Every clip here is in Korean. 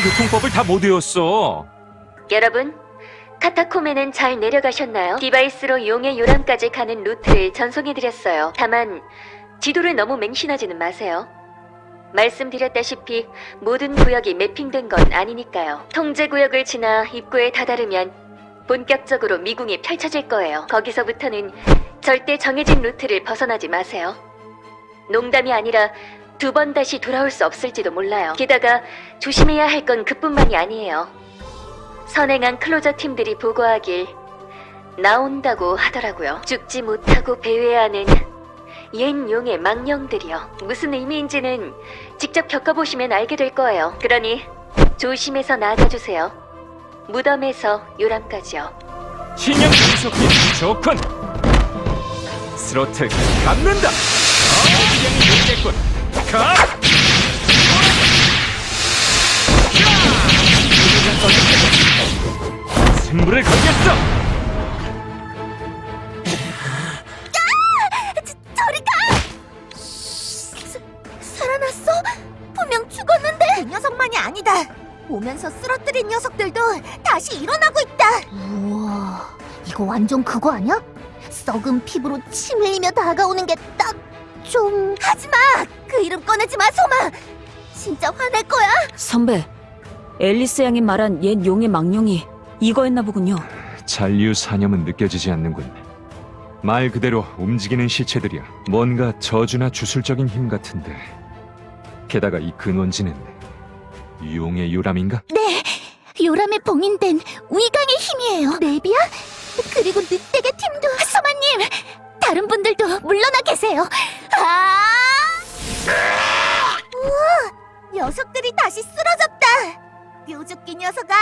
교통법을 다 못 외웠어. 여러분, 카타콤에는 잘 내려가셨나요? 디바이스로 용의 요람까지 가는 루트를 전송해드렸어요. 다만 지도를 너무 맹신하지는 마세요. 말씀드렸다시피 모든 구역이 매핑된 건 아니니까요. 통제구역을 지나 입구에 다다르면 본격적으로 미궁이 펼쳐질 거예요. 거기서부터는 절대 정해진 루트를 벗어나지 마세요. 농담이 아니라 2번 다시 돌아올 수 없을지도 몰라요. 게다가 조심해야 할 건 그뿐만이 아니에요. 선행한 클로저 팀들이 보고하길 나온다고 하더라고요. 죽지 못하고 배회하는 옛 용의 망령들이요. 무슨 의미인지는 직접 겪어보시면 알게 될 거예요. 그러니 조심해서 나아가주세요. 무덤에서 요람까지요. 신형 분석이 좋군. 스로틀 감는다. 기량이 늘겠군. 가! 승부를 걸겠어. 저리 가! 살아났어? 분명 죽었는데! 그 녀석만이 아니다. 오면서 쓰러뜨린 녀석들도 다시 일어나고 있다. 우와, 이거 완전 그거 아니야? 썩은 피부로 침 흘리며 다가오는 게 딱 좀... 하지마! 그 이름 꺼내지 마, 소마! 진짜 화낼 거야? 선배, 앨리스 양이 말한 옛 용의 망령이 이거였나 보군요. 잔류사념은 느껴지지 않는군. 말 그대로 움직이는 시체들이야. 뭔가 저주나 주술적인 힘 같은데. 게다가 이 근원지는 용의 요람인가? 네, 요람에 봉인된 위강의 힘이에요. 레비야? 그리고 늑대계 팀도... 소마님! 다른 분들도 물러나 계세요. 우와, 녀석들이 다시 쓰러졌다. 뾰족기 녀석아,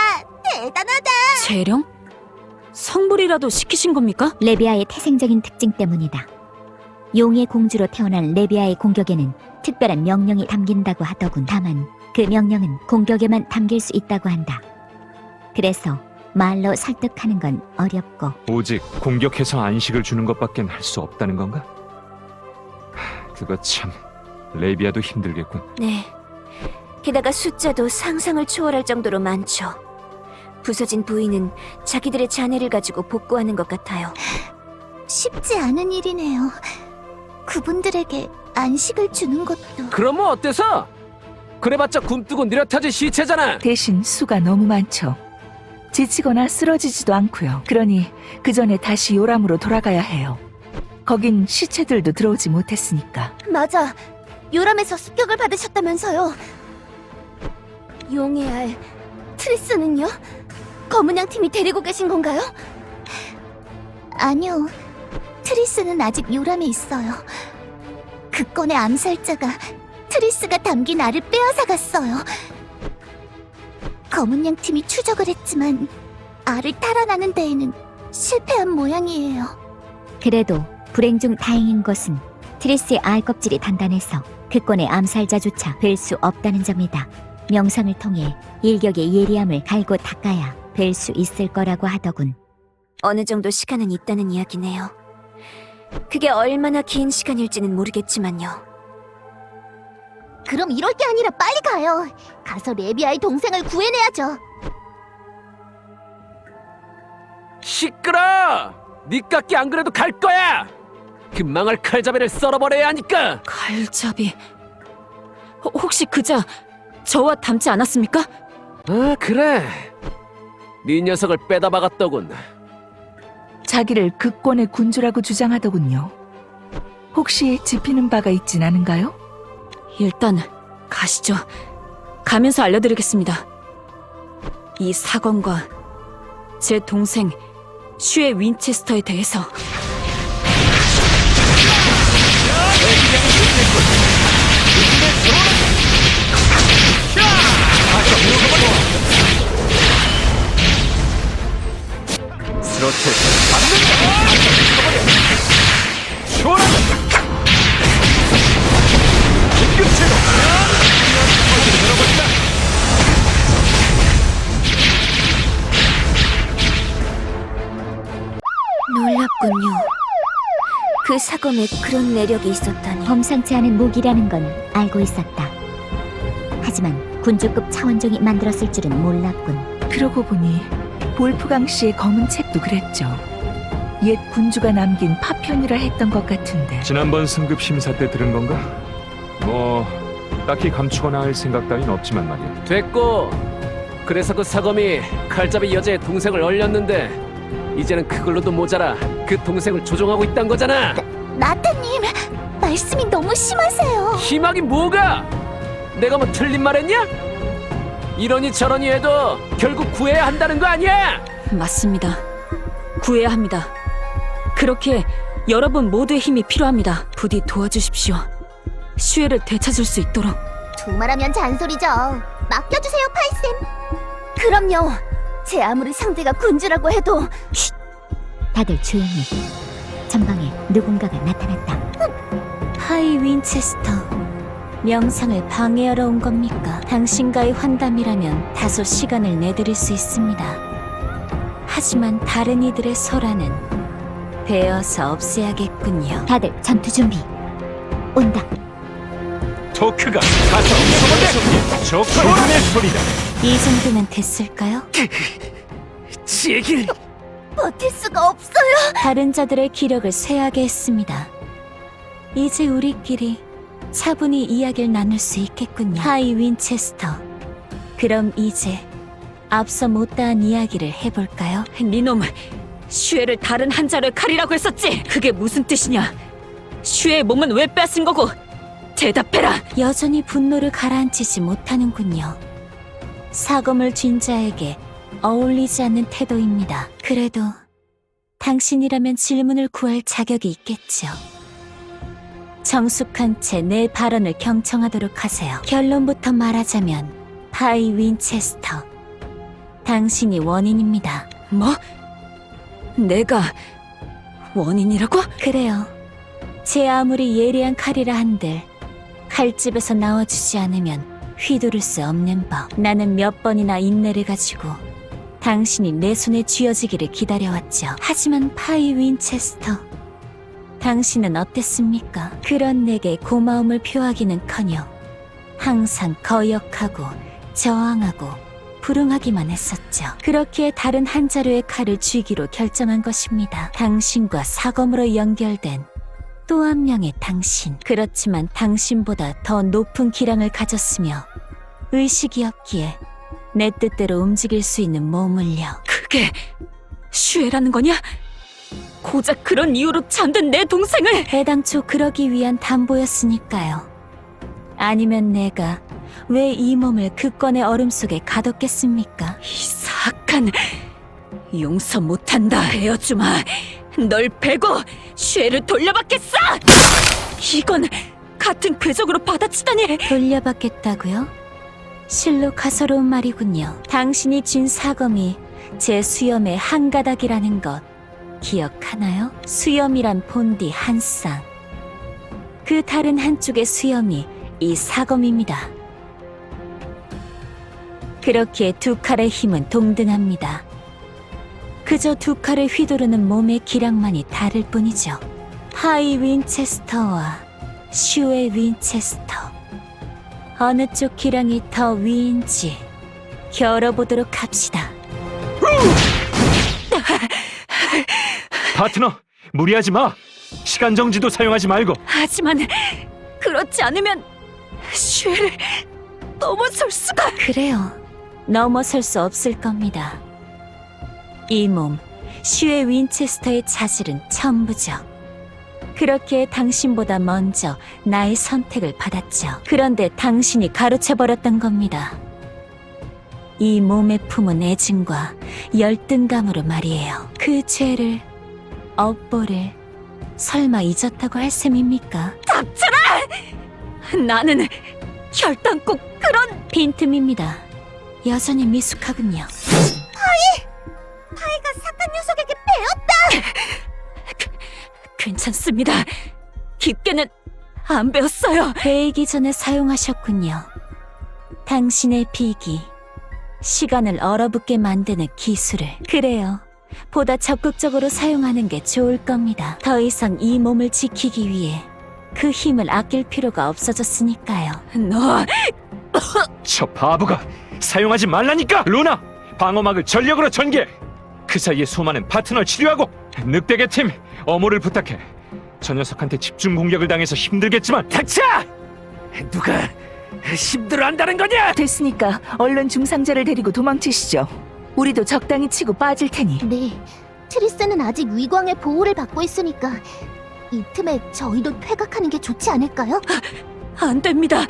대단하다. 재령? 성불이라도 시키신 겁니까? 레비아의 태생적인 특징 때문이다. 용의 공주로 태어난 레비아의 공격에는 특별한 명령이 담긴다고 하더군. 다만 그 명령은 공격에만 담길 수 있다고 한다. 그래서 말로 설득하는 건 어렵고. 오직 공격해서 안식을 주는 것밖엔 할 수 없다는 건가? 그거 참 레비아도 힘들겠군. 네. 게다가 숫자도 상상을 초월할 정도로 많죠. 부서진 부위는 자기들의 잔해를 가지고 복구하는 것 같아요. 쉽지 않은 일이네요. 그분들에게 안식을 주는 것도. 그럼 뭐 어때서? 그래봤자 굼뜨고 느려터진 시체잖아. 대신 수가 너무 많죠. 지치거나 쓰러지지도 않고요. 그러니 그 전에 다시 요람으로 돌아가야 해요. 거긴 시체들도 들어오지 못했으니까. 맞아. 요람에서 습격을 받으셨다면서요. 용의 알 트리스는요? 검은 양 팀이 데리고 계신 건가요? 아니요. 트리스는 아직 요람에 있어요. 그 건의 암살자가 트리스가 담긴 알을 빼앗아갔어요. 검은 양 팀이 추적을 했지만 알을 탈환하는 데에는 실패한 모양이에요. 그래도 불행 중 다행인 것은 트리스의 알 껍질이 단단해서 그 건의 암살자조차 뵐 수 없다는 점이다. 명상을 통해 일격의 예리함을 갈고 닦아야 뵐 수 있을 거라고 하더군. 어느 정도 시간은 있다는 이야기네요. 그게 얼마나 긴 시간일지는 모르겠지만요. 그럼 이럴 게 아니라 빨리 가요. 가서 레비아의 동생을 구해내야죠. 시끄러! 니 깎기 안 그래도 갈 거야! 그 망할 칼자배를 썰어버려야 하니까! 칼잡이... 혹시 그자 저와 닮지 않았습니까? 아, 그래. 네 녀석을 빼다 박았더군. 자기를 극권의 군주라고 주장하더군요. 혹시 짚히는 바가 있진 않은가요? 일단 가시죠. 가면서 알려드리겠습니다. 이 사건과 제 동생 슈의 윈체스터에 대해서. 스로틀 감는다. 쇼라. 공격체로. 놀랍군요. 그 사검에 그런 매력이 있었다니. 범상치 않은 무기라는 건 알고 있었다. 하지만 군주급 차원종이 만들었을 줄은 몰랐군. 그러고 보니 볼프강 씨의 검은 책도 그랬죠. 옛 군주가 남긴 파편이라 했던 것 같은데. 지난번 승급 심사 때 들은 건가? 뭐 딱히 감추거나 할 생각 따윈 없지만 말이야. 됐고, 그래서 그 사검이 칼잡이 여자의 동생을 얼렸는데 이제는 그걸로도 모자라 그 동생을 조종하고 있단 거잖아. 나타님, 말씀이 너무 심하세요. 희망이 뭐가? 내가 뭐 틀린 말 했냐? 이러니 저러니 해도 결국 구해야 한다는 거 아니야? 맞습니다. 구해야 합니다. 그렇게 여러분 모두의 힘이 필요합니다. 부디 도와주십시오. 슈에를 되찾을 수 있도록. 두말하면 잔소리죠. 맡겨주세요, 파이쌤. 그럼요. 제 아무리 상대가 군주라고 해도 다들 조용히. 전방에 누군가가 나타났다. 하이 윈체스터, 명상을 방해하러 온 겁니까? 당신과의 환담이라면 다소 시간을 내드릴 수 있습니다. 하지만 다른 이들의 소란은 베어서 없애야겠군요. 다들 전투 준비. 온다. 토크가 가서 쏘는데 조커의 소리다. 이 정도면 됐을까요? 제길 버틸 수가 없어요. 다른 자들의 기력을 쇠하게 했습니다. 이제 우리끼리 차분히 이야기를 나눌 수 있겠군요. 하이 윈체스터, 그럼 이제 앞서 못다한 이야기를 해볼까요? 니놈, 슈에를 다른 한 자루의 칼이라고 했었지? 그게 무슨 뜻이냐? 슈에의 몸은 왜 뺏은 거고? 대답해라! 여전히 분노를 가라앉히지 못하는군요. 사검을 쥔 자에게 어울리지 않는 태도입니다. 그래도 당신이라면 질문을 구할 자격이 있겠죠. 정숙한 채 내 발언을 경청하도록 하세요. 결론부터 말하자면 하이 윈체스터, 당신이 원인입니다. 뭐? 내가 원인이라고? 그래요. 제 아무리 예리한 칼이라 한들 칼집에서 나와주지 않으면 휘두를 수 없는 법. 나는 몇 번이나 인내를 가지고 당신이 내 손에 쥐어지기를 기다려왔죠. 하지만 파이 윈체스터, 당신은 어땠습니까? 그런 내게 고마움을 표하기는커녕 항상 거역하고 저항하고 불응하기만 했었죠. 그렇기에 다른 한 자루의 칼을 쥐기로 결정한 것입니다. 당신과 사검으로 연결된 또 한 명의 당신. 그렇지만 당신보다 더 높은 기량을 가졌으며 의식이 없기에 내 뜻대로 움직일 수 있는 몸을요. 그게 슈에라는 거냐? 고작 그런 이유로 잠든 내 동생을! 애당초 그러기 위한 담보였으니까요. 아니면 내가 왜 이 몸을 그 건의 얼음 속에 가뒀겠습니까? 이 사악한... 용서 못한다, 베어주마. 널 베고 슈에를 돌려받겠어! 이건 같은 궤적으로 받아치다니! 돌려받겠다고요? 실로 가소로운 말이군요. 당신이 쥔 사검이 제 수염의 한 가닥이라는 것 기억하나요? 수염이란 본디 한 쌍. 그 다른 한쪽의 수염이 이 사검입니다. 그렇기에 두 칼의 힘은 동등합니다. 그저 두 칼을 휘두르는 몸의 기량만이 다를 뿐이죠. 하이 윈체스터와 슈의 윈체스터, 어느 쪽 기량이 더 위인지 겨뤄보도록 합시다. 파트너, 무리하지 마. 시간 정지도 사용하지 말고. 하지만 그렇지 않으면 슈를 넘어설 수가... 그래요. 넘어설 수 없을 겁니다. 이 몸, 슈의 윈체스터의 자질은 천부죠. 그렇기에 당신보다 먼저 나의 선택을 받았죠. 그런데 당신이 가로채버렸던 겁니다. 이 몸에 품은 애증과 열등감으로 말이에요. 그 죄를, 업보를 설마 잊었다고 할 셈입니까? 닥쳐라! 나는 결단코 그런... 빈틈입니다. 여전히 미숙하군요. 파이가 사탄 녀석에게 배웠다! 괜찮습니다. 깊게는 안 배웠어요. 배이기 전에 사용하셨군요. 당신의 비기, 시간을 얼어붙게 만드는 기술을. 그래요. 보다 적극적으로 사용하는 게 좋을 겁니다. 더 이상 이 몸을 지키기 위해 그 힘을 아낄 필요가 없어졌으니까요. 너... 저 바보가 사용하지 말라니까! 루나! 방어막을 전력으로 전개! 그 사이에 소마는 파트너 치료하고 늑대계 팀 어모를 부탁해. 저 녀석한테 집중 공격을 당해서 힘들겠지만 닥쳐! 누가 힘들어한다는 거냐? 됐으니까 얼른 중상자를 데리고 도망치시죠. 우리도 적당히 치고 빠질 테니. 네, 트리스는 아직 위광의 보호를 받고 있으니까 이 틈에 저희도 퇴각하는 게 좋지 않을까요? 안 됩니다.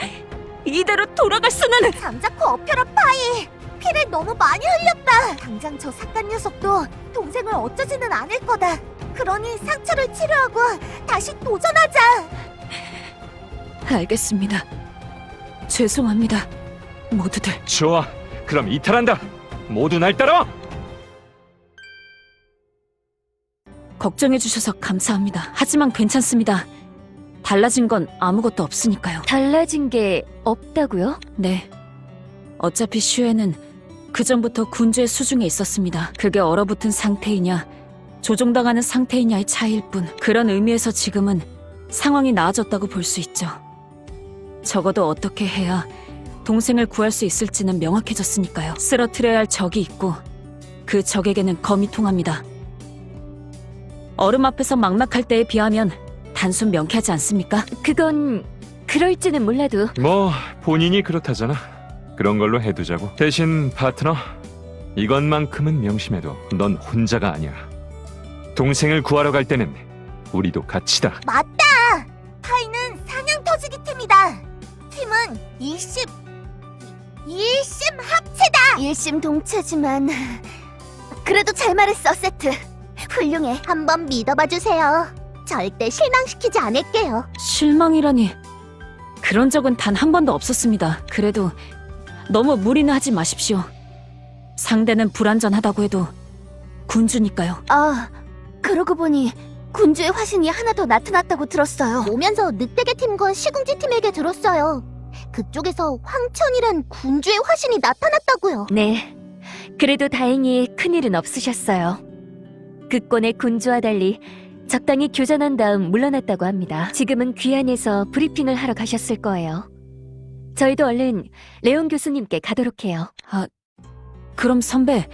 이대로 돌아갈 수는. 잠자코 엎혀라 파이! 피를 너무 많이 흘렸다! 당장 저 삭간 녀석도 동생을 어쩌지는 않을 거다. 그러니 상처를 치료하고 다시 도전하자! 알겠습니다. 죄송합니다. 모두들. 좋아. 그럼 이탈한다. 모두 날 따라와. 걱정해주셔서 감사합니다. 하지만 괜찮습니다. 달라진 건 아무것도 없으니까요. 달라진 게 없다고요? 네. 어차피 슈에는 그전부터 군주의 수중에 있었습니다. 그게 얼어붙은 상태이냐, 조종당하는 상태이냐의 차이일 뿐. 그런 의미에서 지금은 상황이 나아졌다고 볼 수 있죠. 적어도 어떻게 해야 동생을 구할 수 있을지는 명확해졌으니까요. 쓰러뜨려야 할 적이 있고 그 적에게는 검이 통합니다. 얼음 앞에서 막막할 때에 비하면 단순 명쾌하지 않습니까? 그건 그럴지는 몰라도 뭐 본인이 그렇다잖아. 그런 걸로 해두자고. 대신 파트너, 이것만큼은 명심해도 넌 혼자가 아니야. 동생을 구하러 갈 때는 우리도 같이다. 맞다! 파이는 사냥 터지기 팀이다! 팀은 일심 합체다! 일심동체지만 그래도 잘 말했어, 세트. 훌륭해. 한번 믿어봐주세요. 절대 실망시키지 않을게요. 실망이라니. 그런 적은 단 한 번도 없었습니다. 그래도 너무 무리는 하지 마십시오. 상대는 불완전하다고 해도 군주니까요. 아, 그러고 보니 군주의 화신이 하나 더 나타났다고 들었어요. 오면서 늑대계 팀과 시궁지 팀에게 들었어요. 그쪽에서 황천이란 군주의 화신이 나타났다고요. 네. 그래도 다행히 큰일은 없으셨어요. 극권의 군주와 달리 적당히 교전한 다음 물러났다고 합니다. 지금은 귀환에서 브리핑을 하러 가셨을 거예요. 저희도 얼른 레온 교수님께 가도록 해요. 그럼 선배,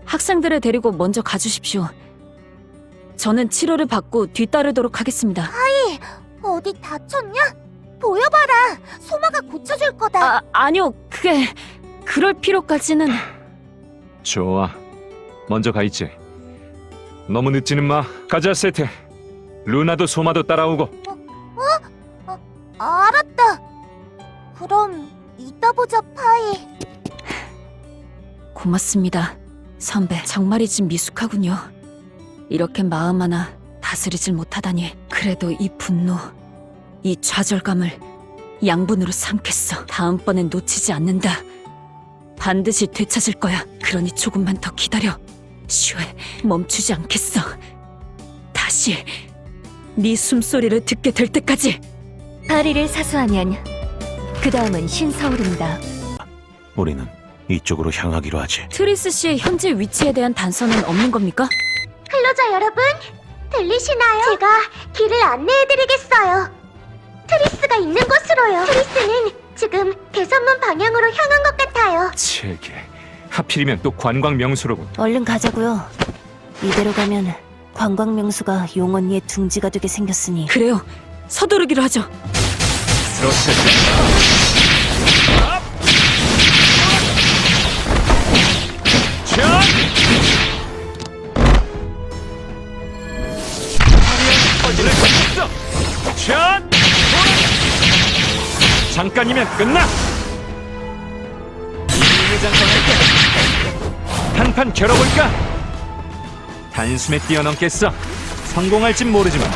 학생들을 데리고 먼저 가주십시오. 저는 치료를 받고 뒤따르도록 하겠습니다. 어디 다쳤냐? 보여봐라. 소마가 고쳐줄 거다. 아니요. 그럴 필요까지는. 좋아. 먼저 가 있지. 너무 늦지는 마. 가자, 세트. 루나도 소마도 따라오고. 알았다. 그럼 이따 보자, 파이. 고맙습니다. 선배, 정말이지 미숙하군요. 이렇게 마음 하나 다스리질 못하다니. 그래도 이 분노, 이 좌절감을 양분으로 삼겠어. 다음번엔 놓치지 않는다. 반드시 되찾을 거야. 그러니 조금만 더 기다려. 슈에, 멈추지 않겠어. 다시 네 숨소리를 듣게 될 때까지. 파리를 사수하면 그 다음은 신서울입니다. 우리는 이쪽으로 향하기로 하지. 트리스 씨의 현재 위치에 대한 단서는 없는 겁니까? 클로저 여러분, 들리시나요? 제가 길을 안내해드리겠어요. 트리스가 있는 곳으로요. 트리스는 지금 대선문 방향으로 향한 것 같아요. 체계. 하필이면 또 관광 명소로군. 얼른 가자고요. 이대로 가면 관광 명소가 용 언니의 둥지가 되게 생겼으니. 그래요. 서두르기로 하죠. 잠깐이면 끝나. 한판 겨뤄볼까? 단숨에 뛰어넘겠어. 성공할진 모르지만.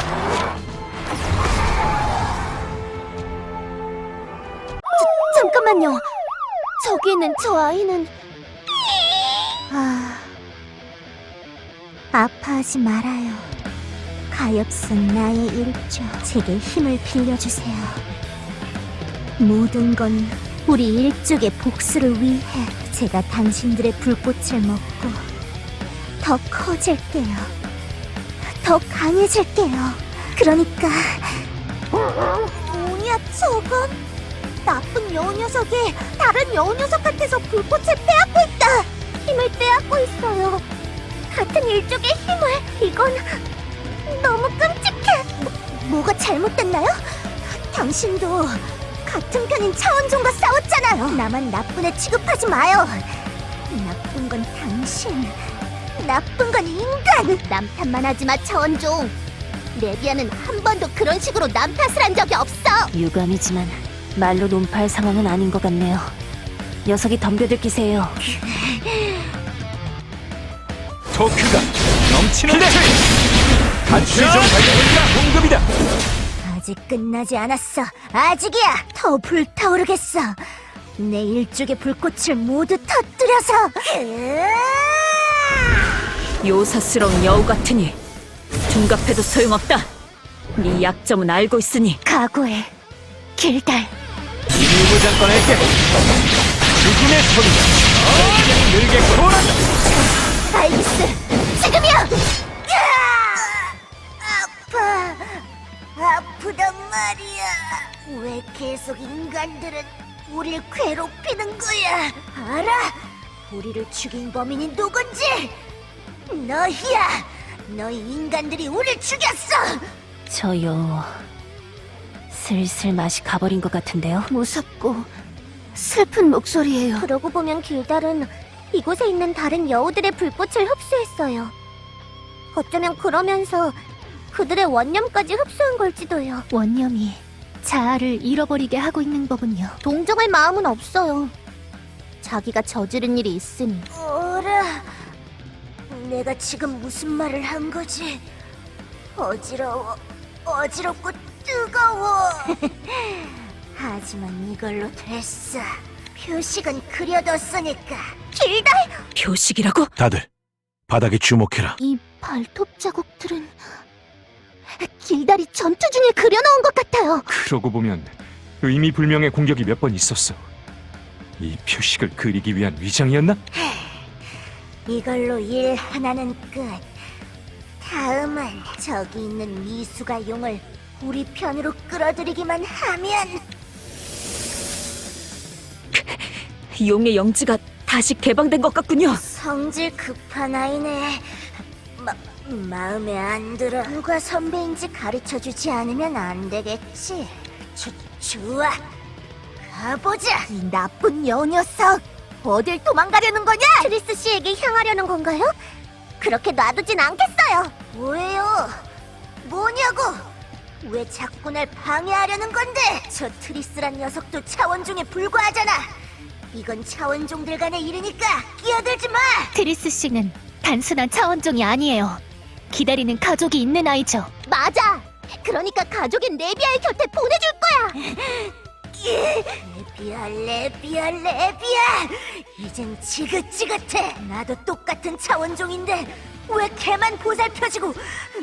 잠깐만요. 저기 있는 저 아이는... 아파하지 말아요. 가엾은 나의 일조. 제게 힘을 빌려주세요. 모든 건 우리 일족의 복수를 위해. 제가 당신들의 불꽃을 먹고 더 커질게요. 더 강해질게요. 그러니까... 뭐야 저건? 나쁜 여우 녀석이 다른 여우 녀석한테서 불꽃을 빼앗고 있다. 힘을 빼앗고 있어요. 같은 일족의 힘을. 이건 너무 끔찍해. 뭐가 잘못됐나요? 당신도 같은 편인 차원종과 싸웠잖아요. 나만 나쁜 애 취급하지 마요. 나쁜 건 당신, 나쁜 건 인간. 남 탓만 하지 마, 차원종. 레비아는 한 번도 그런 식으로 남 탓을 한 적이 없어. 유감이지만 말로 논파할 상황은 아닌 것 같네요. 녀석이 덤벼들 기세예요. 토크가 넘치는데 단추의 정 발견과 공급이다. 아직 끝나지 않았어. 아직이야. 더 불타오르겠어. 내 일족의 불꽃을 모두 터뜨려서. 요사스러운 여우 같으니 둔갑해도 소용없다. 네 약점은 알고 있으니 각오해, 길달. 일무장권할게. 죽음의 소리가 어디에 늘게 고란다. 알겠어. 지금이야. 아파. 아프단 말이야. 왜 계속 인간들은 우리를 괴롭히는 거야? 알아? 우리를 죽인 범인이 누군지? 너희야. 너희 인간들이 우리를 죽였어. 저 여우 슬슬 맛이 가버린 것 같은데요. 무섭고 슬픈 목소리예요. 그러고 보면 길달은 이곳에 있는 다른 여우들의 불꽃을 흡수했어요. 어쩌면 그러면서 그들의 원념까지 흡수한 걸지도요. 원념이 자아를 잃어버리게 하고 있는 거군요. 동정할 마음은 없어요. 자기가 저지른 일이 있으니. 어라, 내가 지금 무슨 말을 한 거지? 어지러워, 어지럽고 뜨거워. 하지만 이걸로 됐어. 표식은 그려뒀으니까. 길달! 표식이라고? 다들 바닥에 주목해라. 이 발톱 자국들은 길달이 전투 중에 그려놓은 것 같아요. 그러고 보면 의미 불명의 공격이 몇 번 있었어. 이 표식을 그리기 위한 위장이었나? 이걸로 일 하나는 끝. 다음은 저기 있는 미수가 용을 우리 편으로 끌어들이기만 하면. 용의 영지가 다시 개방된 것 같군요. 성질 급한 아이네. 마음에 안 들어. 누가 선배인지 가르쳐주지 않으면 안 되겠지. 좋아. 가보자. 이 나쁜 여우 녀석. 어딜 도망가려는 거냐? 트리스 씨에게 향하려는 건가요? 그렇게 놔두진 않겠어요. 뭐예요? 뭐냐고? 왜 자꾸 날 방해하려는 건데? 저 트리스란 녀석도 차원종에 불과하잖아. 이건 차원종들 간의 일이니까 끼어들지 마. 트리스 씨는 단순한 차원종이 아니에요. 기다리는 가족이 있는 아이죠. 맞아. 그러니까 가족인 레비아의 곁에 보내줄 거야. 레비아. 이젠 지긋지긋해. 나도 똑같은 차원종인데 왜 걔만 보살펴지고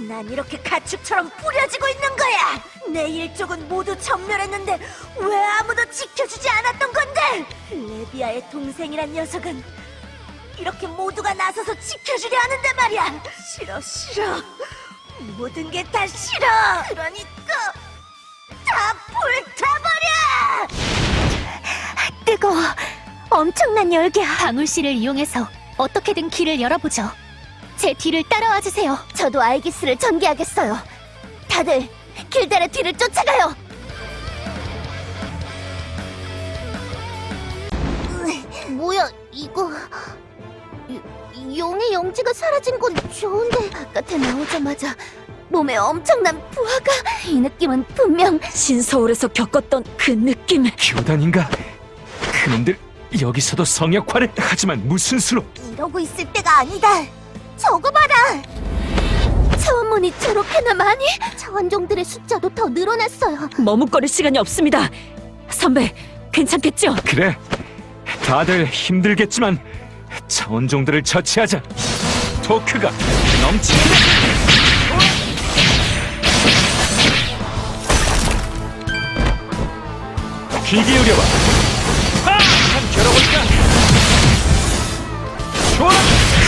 난 이렇게 가축처럼 뿌려지고 있는 거야. 내 일족은 모두 전멸했는데 왜 아무도 지켜주지 않았던 건데. 레비아의 동생이란 녀석은 이렇게 모두가 나서서 지켜주려 하는데 말이야. 싫어. 모든 게 다 싫어. 그러니까 다 불타버려! 뜨거워. 엄청난 열기야. 방울씨를 이용해서 어떻게든 길을 열어보죠. 제 뒤를 따라와 주세요. 저도 아이기스를 전개하겠어요. 다들 길달의 뒤를 쫓아가요. 뭐야 이거? 용의 영지가 사라진 건 좋은데 바깥에 나오자마자 몸에 엄청난 부하가. 이 느낌은 분명 신서울에서 겪었던 그 느낌. 교단인가? 그놈들 여기서도 성역화를. 하지만 무슨 수로? 이러고 있을 때가 아니다. 저거 봐라. 차원문이 저렇게나 많이? 차원종들의 숫자도 더 늘어났어요. 머뭇거릴 시간이 없습니다. 선배, 괜찮겠죠? 그래, 다들 힘들겠지만 차원종들을 처치하자. 토크가 넘치는데. 귀 기울여봐. 한판 겨뤄볼까? 좋아!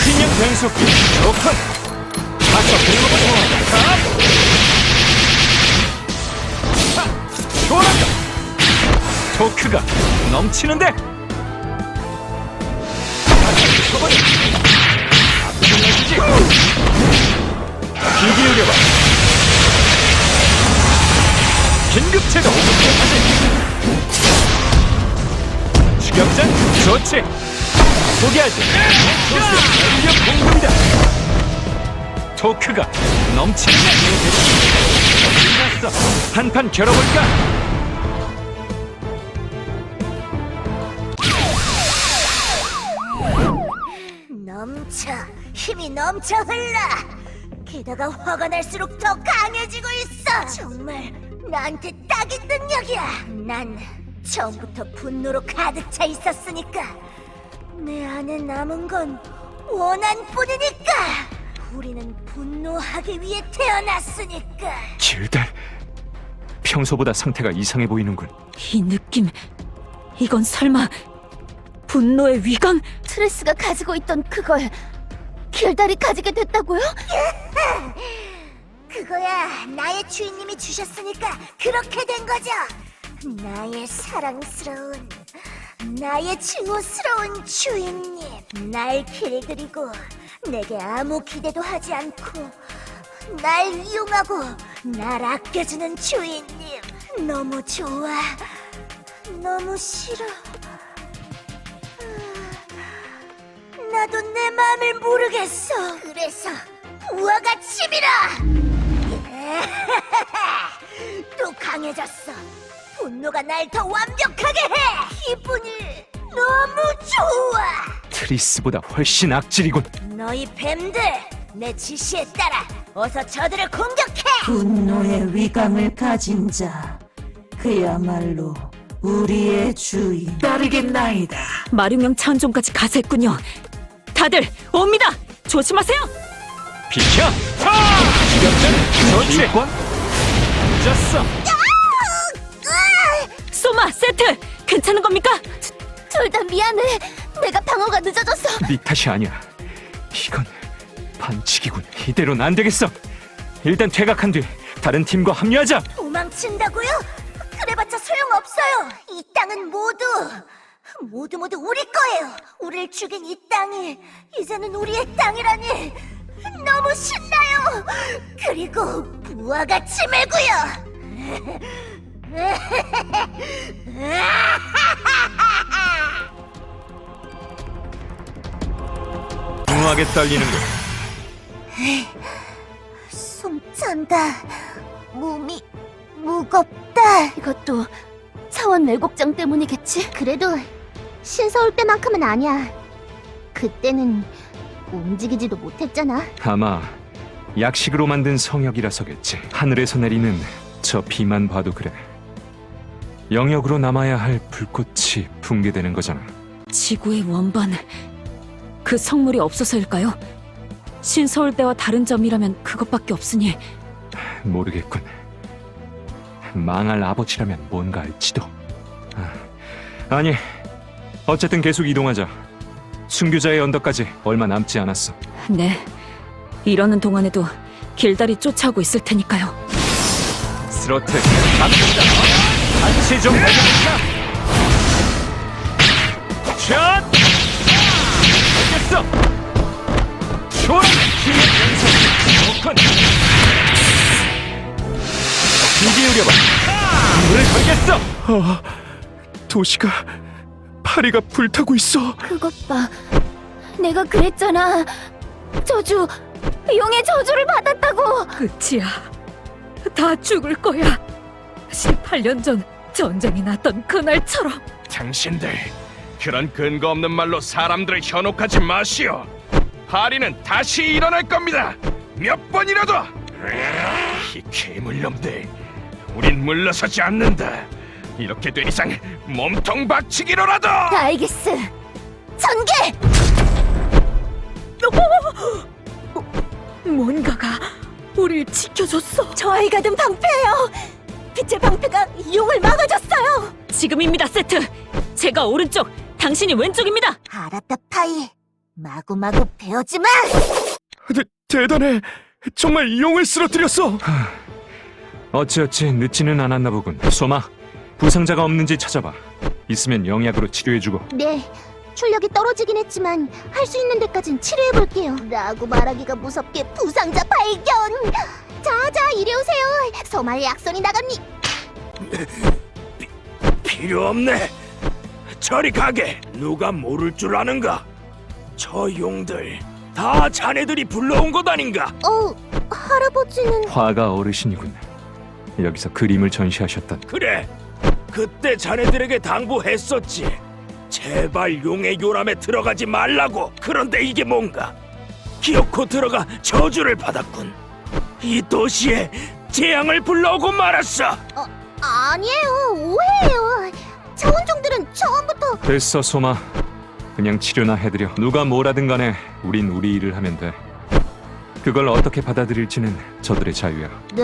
신형 변속기 좋군. 가서 들고봐. 좋아! 토크가 넘치는데. 주지. 귀 기울여봐. 긴급 제동. 추격전 좋지. 포기하지. 전력 공급이다. 토크가 넘치는데. 끝났어. 한판 겨뤄볼까? 넘쳐, 힘이 넘쳐 흘러. 게다가 화가 날수록 더 강해지고 있어. 정말 나한테 딱인 능력이야. 난 처음부터 분노로 가득 차 있었으니까. 내 안에 남은 건 원한뿐이니까. 우리는 분노하기 위해 태어났으니까. 길달. 평소보다 상태가 이상해 보이는군. 이 느낌, 이건 설마 분노의 위강? 트레스가 가지고 있던 그걸 길달이 가지게 됐다고요? 그거야 나의 주인님이 주셨으니까 그렇게 된 거죠. 나의 사랑스러운, 나의 증오스러운 주인님. 날 길들이고 내게 아무 기대도 하지 않고 날 이용하고 날 아껴주는 주인님. 너무 좋아, 너무 싫어. 나도 내 마음을 모르겠어. 그래서 부하가 치밀어. 또 강해졌어. 분노가 날 더 완벽하게 해. 기분이 너무 좋아. 트리스보다 훨씬 악질이군. 너희 뱀들, 내 지시에 따라 어서 저들을 공격해. 분노의 위감을 가진 자, 그야말로 우리의 주인. 따르겠나이다. 마룡령 차원종까지 가세했군요. 다들 옵니다. 조심하세요. 비켜! 추격전 좋지. 늦었어. 소마, 세트, 괜찮은 겁니까? 둘 다 미안해. 내가 방어가 늦어졌어. 네 탓이 아니야. 이건 반칙이군. 이대로는 안 되겠어. 일단 퇴각한 뒤 다른 팀과 합류하자. 도망친다고요? 그래봤자 소용없어요. 이 땅은 모두 우리 거예요. 우릴 죽인 이 땅이 이제는 우리의 땅이라니 너무 신나요. 그리고 부하가 치밀고요. 중후하게 떨리는군. 숨 찬다. 몸이 무겁다. 이것도 차원 왜곡장 때문이겠지? 그래도 신서울 때만큼은 아니야. 그때는 움직이지도 못했잖아. 아마 약식으로 만든 성역이라서겠지. 하늘에서 내리는 저 비만 봐도 그래. 영역으로 남아야 할 불꽃이 붕괴되는 거잖아. 지구의 원반, 그 성물이 없어서일까요? 신서울대와 다른 점이라면 그것밖에 없으니. 모르겠군. 망할 아버지라면 뭔가 알지도. 아니, 어쨌든 계속 이동하자. 순교자의 언덕까지 얼마 남지 않았어. 네, 이러는 동안에도 길다리 쫓아오고 있을 테니까요. 스로트 갑니다. 한시 좀 해주겠다. 샷! 알겠어. 좋아. 힘의 연속. 조건. 귀 기울여봐. 물을 걸겠어. 도시가 파리가 불타고 있어. 그것 봐. 내가 그랬잖아. 저주, 용의 저주를 받았다고. 끝이야. 다 죽을 거야. 18년 전 전쟁이 났던 그날처럼. 당신들 그런 근거 없는 말로 사람들을 현혹하지 마시오. 파리는 다시 일어날 겁니다. 몇 번이라도. 이 괴물놈들, 우린 물러서지 않는다. 이렇게 된 이상 몸통 박치기로라도. 알겠어. 전개! 뭔가가 우릴 지켜줬어. 저 아이가 든 방패예요. 빛의 방패가 용을 막아줬어요. 지금입니다, 세트. 제가 오른쪽, 당신이 왼쪽입니다. 알았다, 파이. 마구마구 배우지 마. 대단해. 정말 용을 쓰러뜨렸어. 어찌어찌 늦지는 않았나 보군. 소마, 부상자가 없는지 찾아봐. 있으면 영약으로 치료해주고. 네, 출력이 떨어지긴 했지만 할 수 있는 데까진 치료해볼게요. 라고 말하기가 무섭게 부상자 발견! 자자, 이리 오세요. 소말 약손이 나갑니. 필요 없네. 저리 가게. 누가 모를 줄 아는가? 저 용들 다 자네들이 불러온 것 아닌가? 할아버지는... 화가 어르신이군. 여기서 그림을 전시하셨던. 그래, 그때 자네들에게 당부했었지. 제발 용의 요람에 들어가지 말라고. 그런데 이게 뭔가? 기어코 들어가 저주를 받았군. 이 도시에 재앙을 불러오고 말았어. 아니에요, 오해예요. 차원종들은 처음부터... 됐어, 소마. 그냥 치료나 해드려. 누가 뭐라든 간에 우린 우리 일을 하면 돼. 그걸 어떻게 받아들일지는 저들의 자유야. 네,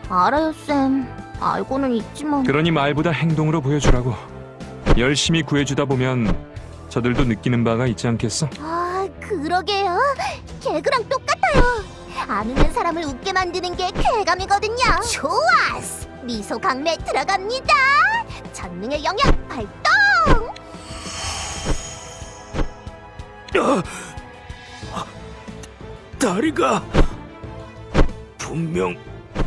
알아요, 쌤. 알고는 있지만... 그러니 말보다 행동으로 보여주라고. 열심히 구해주다 보면 저들도 느끼는 바가 있지 않겠어? 아, 그러게요. 개그랑 똑같아요. 안 웃는 사람을 웃게 만드는 게 쾌감이거든요. 좋았어. 미소 강매 들어갑니다. 전능의 영역 발동. 다리가 분명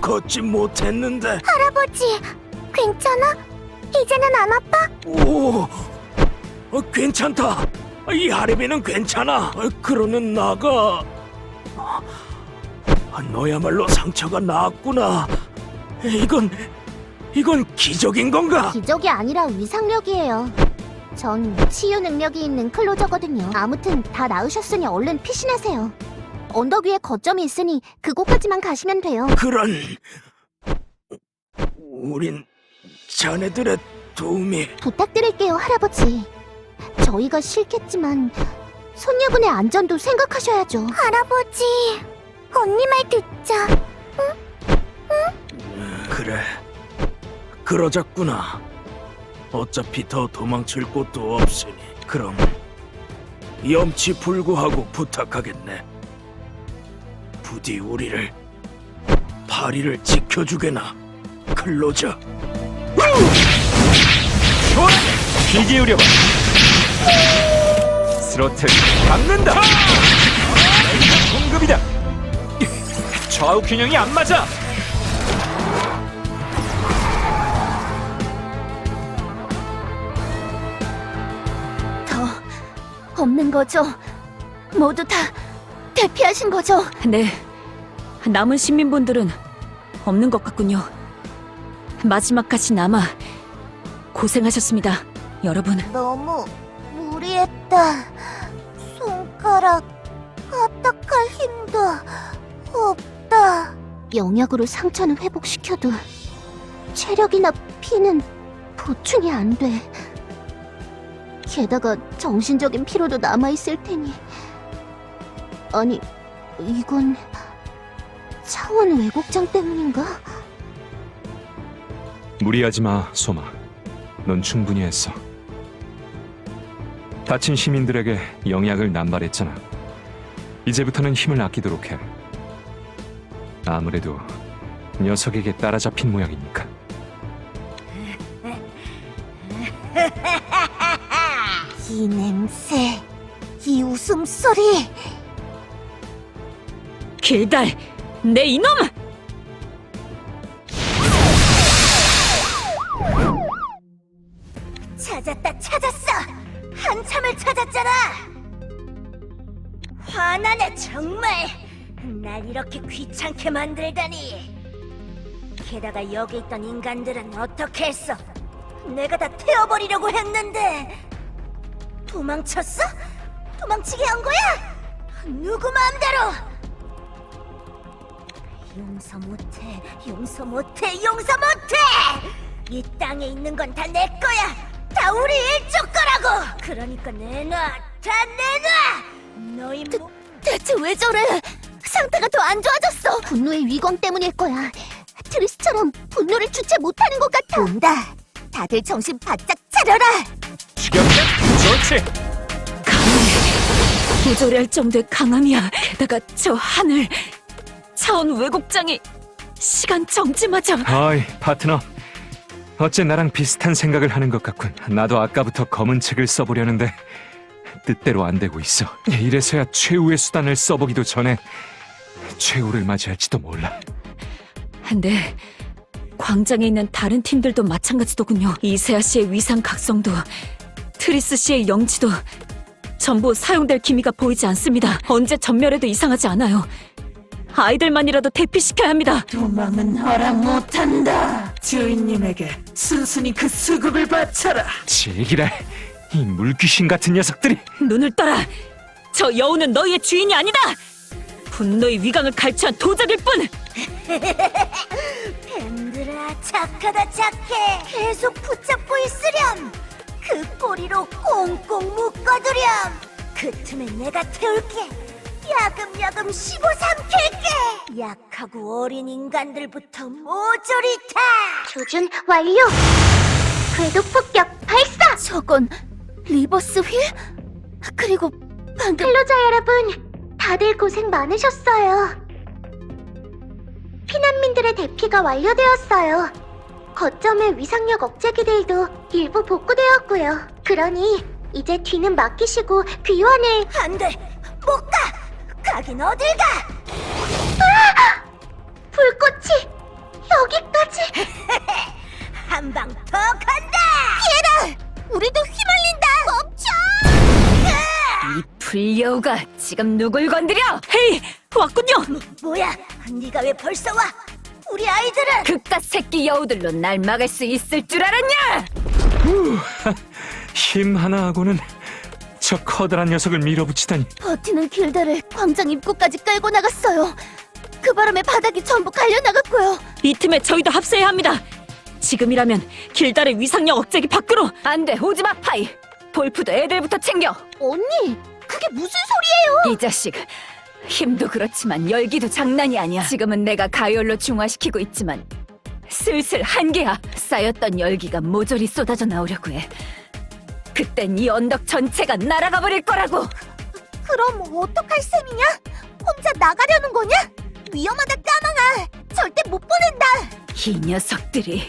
걷지 못했는데. 할아버지, 괜찮아? 이제는 안 아파? 오, 괜찮다. 이 하레비는 괜찮아. 그러는 나가 너야말로 상처가 나았구나. 이건 기적인 건가? 기적이 아니라 위상력이에요. 전 치유 능력이 있는 클로저거든요. 아무튼 다 나으셨으니 얼른 피신하세요. 언덕 위에 거점이 있으니 그곳까지만 가시면 돼요. 그런 우린 자네들의 도움이. 부탁드릴게요, 할아버지. 저희가 싫겠지만 손녀분의 안전도 생각하셔야죠. 할아버지, 언니 말 듣자. 그래, 그러자꾸나. 어차피 더 도망칠 곳도 없으니. 그럼 염치불구하고 부탁하겠네. 부디 우리를, 파리를 지켜주게나, 클로저. 좋아! 귀 기울여봐. 스로틀 박는다. 공급이다. 좌우 균형이 안 맞아. 더 없는 거죠? 모두 다 대피하신 거죠? 네, 남은 시민분들은 없는 것 같군요. 마지막까지 남아 고생하셨습니다, 여러분. 너무 무리했다. 손가락 까딱할 힘도 없다. 영약으로 상처는 회복시켜도 체력이나 피는 보충이 안 돼. 게다가 정신적인 피로도 남아있을 테니. 아니, 이건 차원 왜곡장 때문인가? 무리하지 마, 소마. 넌 충분히 했어. 다친 시민들에게 영약을 남발했잖아. 이제부터는 힘을 아끼도록 해. 아무래도 녀석에게 따라잡힌 모양이니까. 이 냄새, 이 웃음소리. 길달, 내 이놈! 찾았어. 한참을 찾았잖아. 화나네 정말. 날 이렇게 귀찮게 만들다니. 게다가 여기 있던 인간들은 어떻게 했어? 내가 다 태워버리려고 했는데. 도망쳤어? 도망치게 한 거야? 누구 마음대로? 용서 못해. 이 땅에 있는 건 다 내 거야. 다 우리 일족 거라고. 그러니까 내놔. 다 내놔. 너희 대체 왜 저래? 상태가 더 안 좋아졌어. 분노의 위광 때문일 거야. 트리스처럼 분노를 주체 못하는 것 같아. 온다. 다들 정신 바짝 차려라. 죽였네? 좋지! 강해. 부조리할 정도의 강함이야. 게다가 저 하늘, 차원 왜곡장이 시간 정지마저. 어이, 파트너. 어째 나랑 비슷한 생각을 하는 것 같군. 나도 아까부터 검은 책을 써보려는데 뜻대로 안 되고 있어. 이래서야 최후의 수단을 써보기도 전에 최후를 맞이할지도 몰라. 근데 광장에 있는 다른 팀들도 마찬가지더군요. 이세아 씨의 위상 각성도 트리스 씨의 영지도 전부 사용될 기미가 보이지 않습니다. 언제 전멸해도 이상하지 않아요. 아이들만이라도 대피시켜야 합니다. 도망은 허락 못한다. 주인님에게 순순히 그 수급을 바쳐라. 제기랄, 이 물귀신 같은 녀석들이. 눈을 떠라. 저 여우는 너희의 주인이 아니다. 분노의 위강을 갈취한 도적일 뿐. 밴드라 착하다 착해. 계속 붙잡고 있으렴. 그 꼬리로 꽁꽁 묶어두렴. 그 틈에 내가 태울게. 야금야금 씹어 삼킬게. 약하고 어린 인간들부터 모조리 다. 조준 완료. 궤도 폭격 발사. 저건 리버스 휠? 그리고 방금 클로저 여러분, 다들 고생 많으셨어요. 피난민들의 대피가 완료되었어요. 거점의 위상력 억제기들도 일부 복구되었고요. 그러니 이제 뒤는 맡기시고 귀환을. 안 돼. 못 가. 가긴 어딜 가. 불꽃이 여기까지. 한 방 더 간다. 피해라. 우리도 휘말린다. 멈춰. 이 불여우가 지금 누굴 건드려? 헤이, 왔군요. 뭐야? 네가 왜 벌써 와? 우리 아이들은 그깟 새끼 여우들로 날 막을 수 있을 줄 알았냐? 힘 하나하고는 저 커다란 녀석을 밀어붙이다니. 버티는 길다를 광장 입구까지 끌고 나갔어요. 그 바람에 바닥이 전부 갈려나갔고요. 이 틈에 저희도 합세해야 합니다. 지금이라면 길달의 위상력 억제기 밖으로. 안 돼, 오지마 파이. 볼프도 애들부터 챙겨. 언니, 그게 무슨 소리예요? 이 자식, 힘도 그렇지만 열기도 장난이 아니야. 지금은 내가 가열로 중화시키고 있지만 슬슬 한계야. 쌓였던 열기가 모조리 쏟아져 나오려고 해. 그땐 이 언덕 전체가 날아가 버릴 거라고. 그럼 어떡할 셈이냐? 혼자 나가려는 거냐? 위험하다 까망아. 절대 못 보낸다. 이 녀석들이.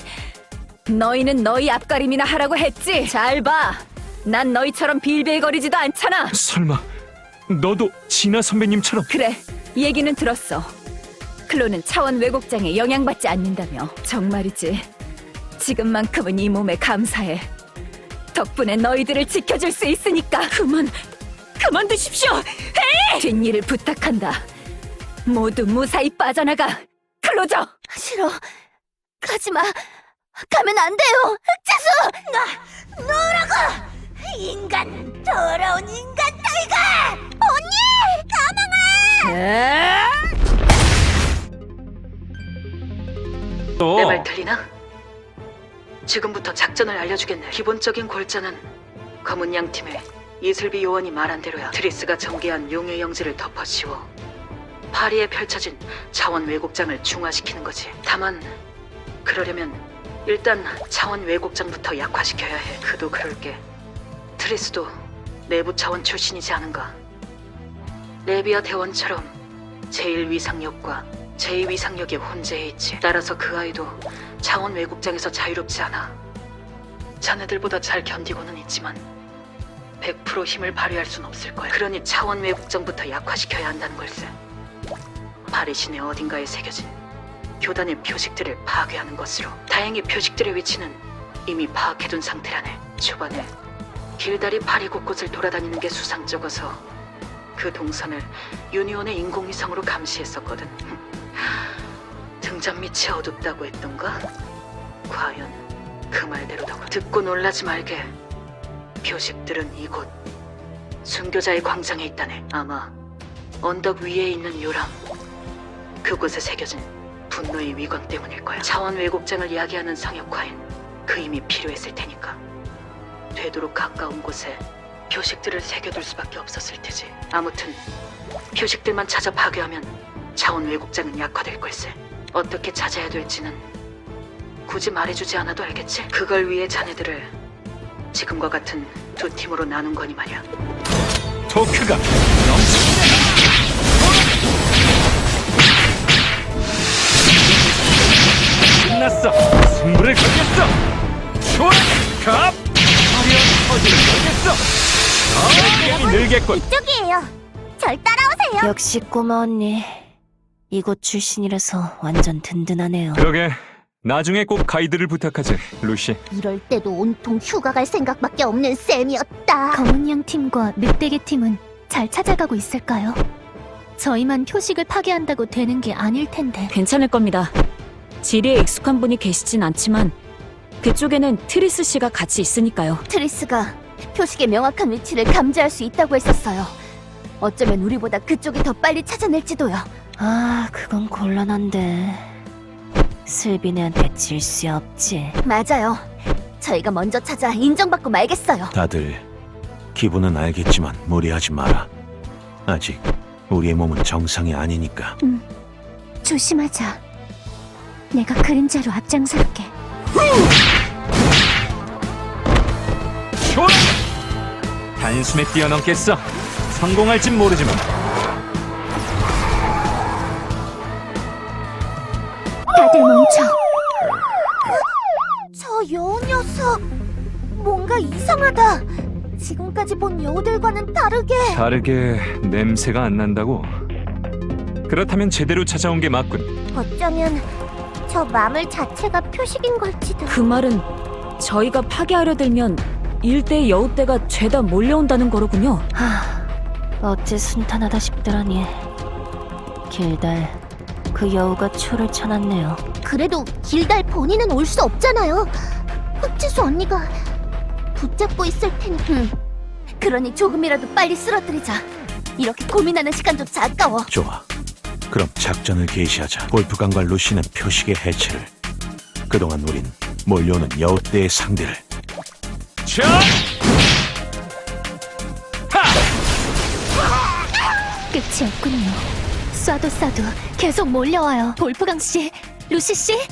너희는 너희 앞가림이나 하라고 했지. 잘 봐. 난 너희처럼 빌빌거리지도 않잖아. 설마 너도 진아 선배님처럼? 그래, 얘기는 들었어. 클로는 차원 왜곡장에 영향받지 않는다며. 정말이지. 지금만큼은 이 몸에 감사해. 덕분에 너희들을 지켜줄 수 있으니까. 그만두십시오. 헤이! 뒷일을 부탁한다. 모두 무사히 빠져나가. 클로저! 싫어. 가지마. 가면 안 돼요. 흑채수! 놓으라고! 인간, 더러운 인간 따위가! 언니! 가망아! 내 말 들리나? 지금부터 작전을 알려주겠네. 기본적인 골자는 검은 양 팀의 이슬비 요원이 말한 대로야. 트리스가 전개한 용의 영지를 덮어씌워 파리에 펼쳐진 차원 왜곡장을 중화시키는 거지. 다만 그러려면 일단 차원 왜곡장부터 약화시켜야 해. 그도 그럴게. 트리스도 내부 차원 출신이지 않은가? 레비아 대원처럼 제1위상력과 제2위상력이 혼재해 있지. 따라서 그 아이도 차원 왜곡장에서 자유롭지 않아. 자네들보다 잘 견디고는 있지만 100% 힘을 발휘할 순 없을 거야. 그러니 차원 왜곡장부터 약화시켜야 한다는 걸세. 파리 시내 어딘가에 새겨진 교단의 표식들을 파괴하는 것으로. 다행히 표식들의 위치는 이미 파악해둔 상태라네. 초반에 길다리 파리 곳곳을 돌아다니는 게 수상쩍어서 그 동선을 유니온의 인공위성으로 감시했었거든. 등잔 밑이 어둡다고 했던가? 과연 그 말대로더군. 듣고 놀라지 말게. 표식들은 이곳 순교자의 광장에 있다네. 아마 언덕 위에 있는 요람, 그곳에 새겨진 분노의 위광 때문일 거야. 차원 왜곡장을 이야기하는 성역화엔 그 힘이 필요했을 테니까 되도록 가까운 곳에 표식들을 새겨둘 수밖에 없었을 테지. 아무튼 표식들만 찾아 파괴하면 차원 왜곡장은 약화될 걸세. 어떻게 찾아야 될지는 굳이 말해주지 않아도 알겠지? 그걸 위해 자네들을 지금과 같은 두 팀으로 나눈 거니 말이야. 토크가 넘치네. 끝났어. 승부를 걸겠어. 좋아! 갑! 화려한 터지를 알겠어! 늘겠군! 이쪽이에요. 절 따라오세요. 역시 꼬마 언니. 이곳 출신이라서 완전 든든하네요. 그러게 나중에 꼭 가이드를 부탁하지, 루시. 이럴 때도 온통 휴가 갈 생각밖에 없는 쌤이었다. 검은 양 팀과 늑대개 팀은 잘 찾아가고 있을까요? 저희만 표식을 파괴한다고 되는 게 아닐 텐데. 괜찮을 겁니다. 지리에 익숙한 분이 계시진 않지만 그쪽에는 트리스 씨가 같이 있으니까요. 트리스가 표식의 명확한 위치를 감지할 수 있다고 했었어요. 어쩌면 우리보다 그쪽이 더 빨리 찾아낼지도요. 아, 그건 곤란한데. 슬비네한테 질 수 없지. 맞아요. 저희가 먼저 찾아 인정받고 말겠어요. 다들 기분은 알겠지만 무리하지 마라. 아직 우리의 몸은 정상이 아니니까. 조심하자. 내가 그림자로 앞장설게. 좋아! 단숨에 뛰어넘겠어. 성공할진 모르지만 다들 멈춰. 저 여우 녀석 뭔가 이상하다. 지금까지 본 여우들과는 다르게 냄새가 안 난다고? 그렇다면 제대로 찾아온 게 맞군. 어쩌면 저 마물 자체가 표식인 걸지도. 그 말은 저희가 파괴하려 들면 일대의 여우떼가 죄다 몰려온다는 거로군요. 어째 순탄하다 싶더라니. 길달, 그 여우가 초를 쳐놨네요. 그래도 길달 본인은 올 수 없잖아요. 흑지수 언니가 붙잡고 있을 테니. 그러니 조금이라도 빨리 쓰러뜨리자. 이렇게 고민하는 시간조차 아까워. 좋아. 그럼 작전을 개시하자. 볼프강과 루시는 표식의 해체를, 그동안 우린 몰려오는 여우떼의 상대를. 자! 끝이 없군요. 쏴도 계속 몰려와요. 볼프강 씨, 루시 씨,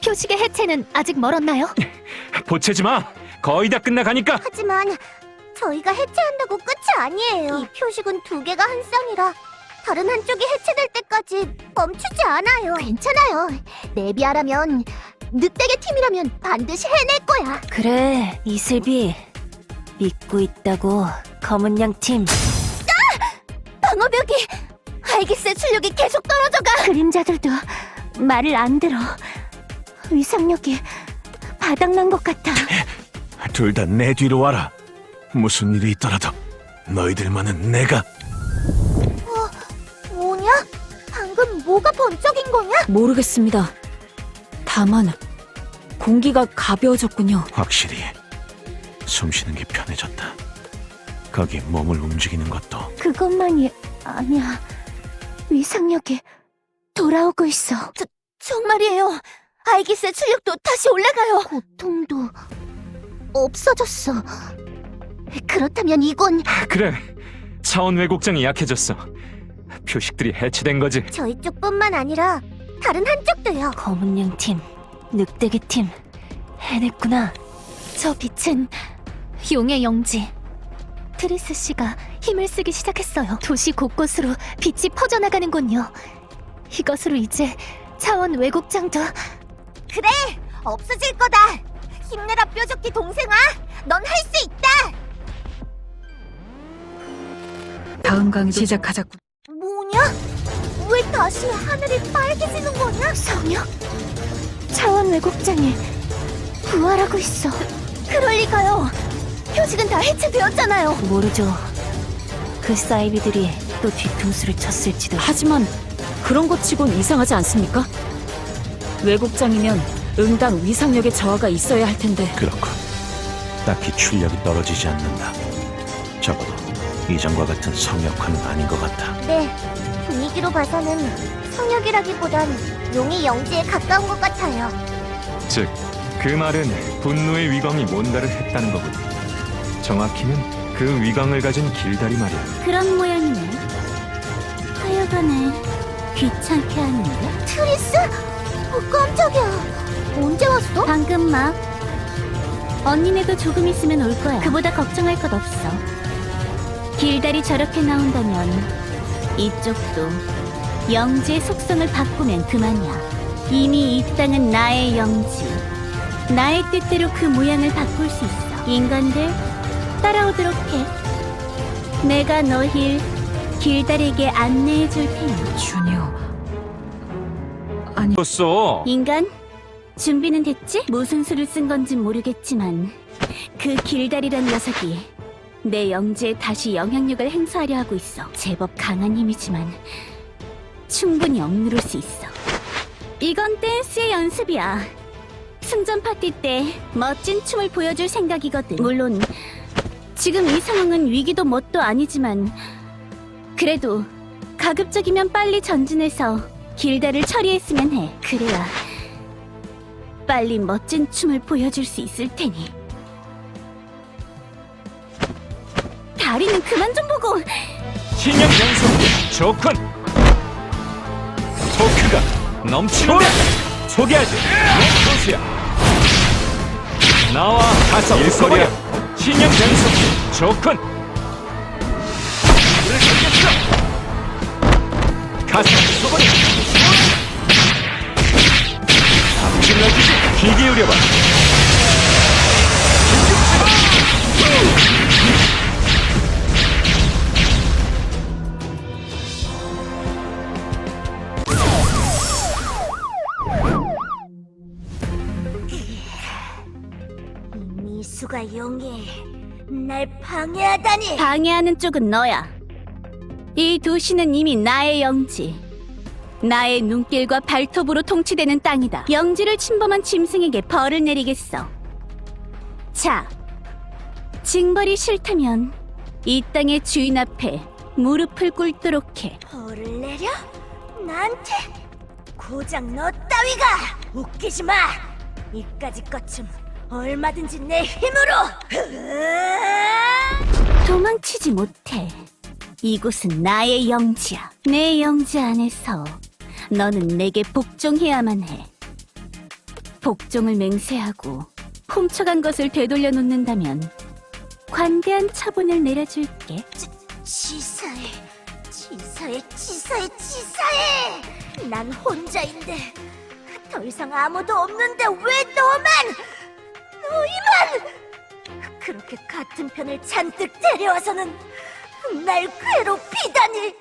표식의 해체는 아직 멀었나요? 보채지 마. 거의 다 끝나가니까. 하지만 저희가 해체한다고 끝이 아니에요. 이 표식은 두 개가 한 쌍이라 다른 한쪽이 해체될 때까지 멈추지 않아요. 괜찮아요. 네비아라면, 늑대계 팀이라면 반드시 해낼 거야. 그래, 이슬비. 믿고 있다고, 검은 양 팀. 방어벽이 알기스의 출력이 계속 떨어져가. 그림자들도 말을 안 들어. 위상력이 바닥난 것 같아. 둘 다 내 뒤로 와라. 무슨 일이 있더라도 너희들만은 내가. 뭐냐? 방금 뭐가 번쩍인 거냐? 모르겠습니다. 다만 공기가 가벼워졌군요. 확실히 숨쉬는 게 편해졌다. 거기에 몸을 움직이는 것도. 그것만이 아니야. 위상력이 돌아오고 있어. 정말이에요. 알기스의 출력도 다시 올라가요. 고통도 없어졌어. 그렇다면 이건 그래. 차원 왜곡장이 약해졌어. 표식들이 해체된 거지. 저희 쪽뿐만 아니라 다른 한쪽도요. 검은 양 팀, 늑대기 팀 해냈구나. 저 빛은 용의 영지. 트리스 씨가 힘을 쓰기 시작했어요. 도시 곳곳으로 빛이 퍼져나가는군요. 이것으로 이제 차원 왜곡장도. 그래, 없어질 거다. 힘내라 뾰족히 동생아. 넌 할 수 있다. 다음 강의 시작하자고. 뭐냐? 왜 다시 하늘이 빨개지는 거냐? 성역 차원 왜곡장이 부활하고 있어. 그럴 리가요. 표식은 다 해체되었잖아요. 모르죠. 그 사이비들이 또 뒤통수를 쳤을지도. 하지만 그런 것 치곤 이상하지 않습니까? 왜곡장이면 응당 위상력의 저하가 있어야 할 텐데. 그렇군. 딱히 출력이 떨어지지 않는다. 적어도 이전과 같은 성역화는 아닌 것 같다. 네, 분위기로 봐서는 성역이라기보단 용의 영지에 가까운 것 같아요. 즉, 그 말은 분노의 위광이 뭔가를 했다는 거군. 정확히는 그 위광을 가진 길다리 말이야. 그런 모양이네. 하여간에 귀찮게 하는데. 트리스? 깜짝이야. 언제 왔어? 방금 막. 언니네도 조금 있으면 올 거야. 그보다 걱정할 것 없어. 길달이 저렇게 나온다면 이쪽도 영지의 속성을 바꾸면 그만이야. 이미 이 땅은 나의 영지. 나의 뜻대로 그 모양을 바꿀 수 있어. 인간들, 따라오도록 해. 내가 너힐 길다리에게 안내해 줄 테니. 준요. 줬어. 인간, 준비는 됐지? 무슨 수를 쓴 건진 모르겠지만 그 길다리란 녀석이 내 영지에 다시 영향력을 행사하려 하고 있어. 제법 강한 힘이지만 충분히 억누를 수 있어. 이건 댄스의 연습이야. 승전 파티 때 멋진 춤을 보여줄 생각이거든. 물론 지금 이 상황은 위기도 뭣도 아니지만 그래도 가급적이면 빨리 전진해서 길다를 처리했으면 해. 그래야 빨리 멋진 춤을 보여줄 수 있을 테니. 다리는 그만 좀 보고. 신형 연속 좋군. 토크가 넘치는데 소개하지. 소수야. 나와 가서 일거리야. 신형 연속 좋군. 불을 켜겠어. 가서 쏘버려. 질러주지. 귀 기울여봐. 미수가 용해 날 방해하다니. 방해하는 쪽은 너야. 이 도시는 이미 나의 영지. 나의 눈길과 발톱으로 통치되는 땅이다. 영지를 침범한 짐승에게 벌을 내리겠어. 자, 징벌이 싫다면 이 땅의 주인 앞에 무릎을 꿇도록 해. 벌을 내려? 나한테? 고작 너 따위가! 웃기지 마! 이까지 것쯤 얼마든지 내 힘으로! 도망치지 못해. 이곳은 나의 영지야. 내 영지 안에서 너는 내게 복종해야만 해. 복종을 맹세하고 훔쳐간 것을 되돌려 놓는다면 관대한 처분을 내려줄게. 치사해. 난 혼자인데 더 이상 아무도 없는데 왜 너희만 그렇게 같은 편을 잔뜩 데려와서는 날 괴롭히다니.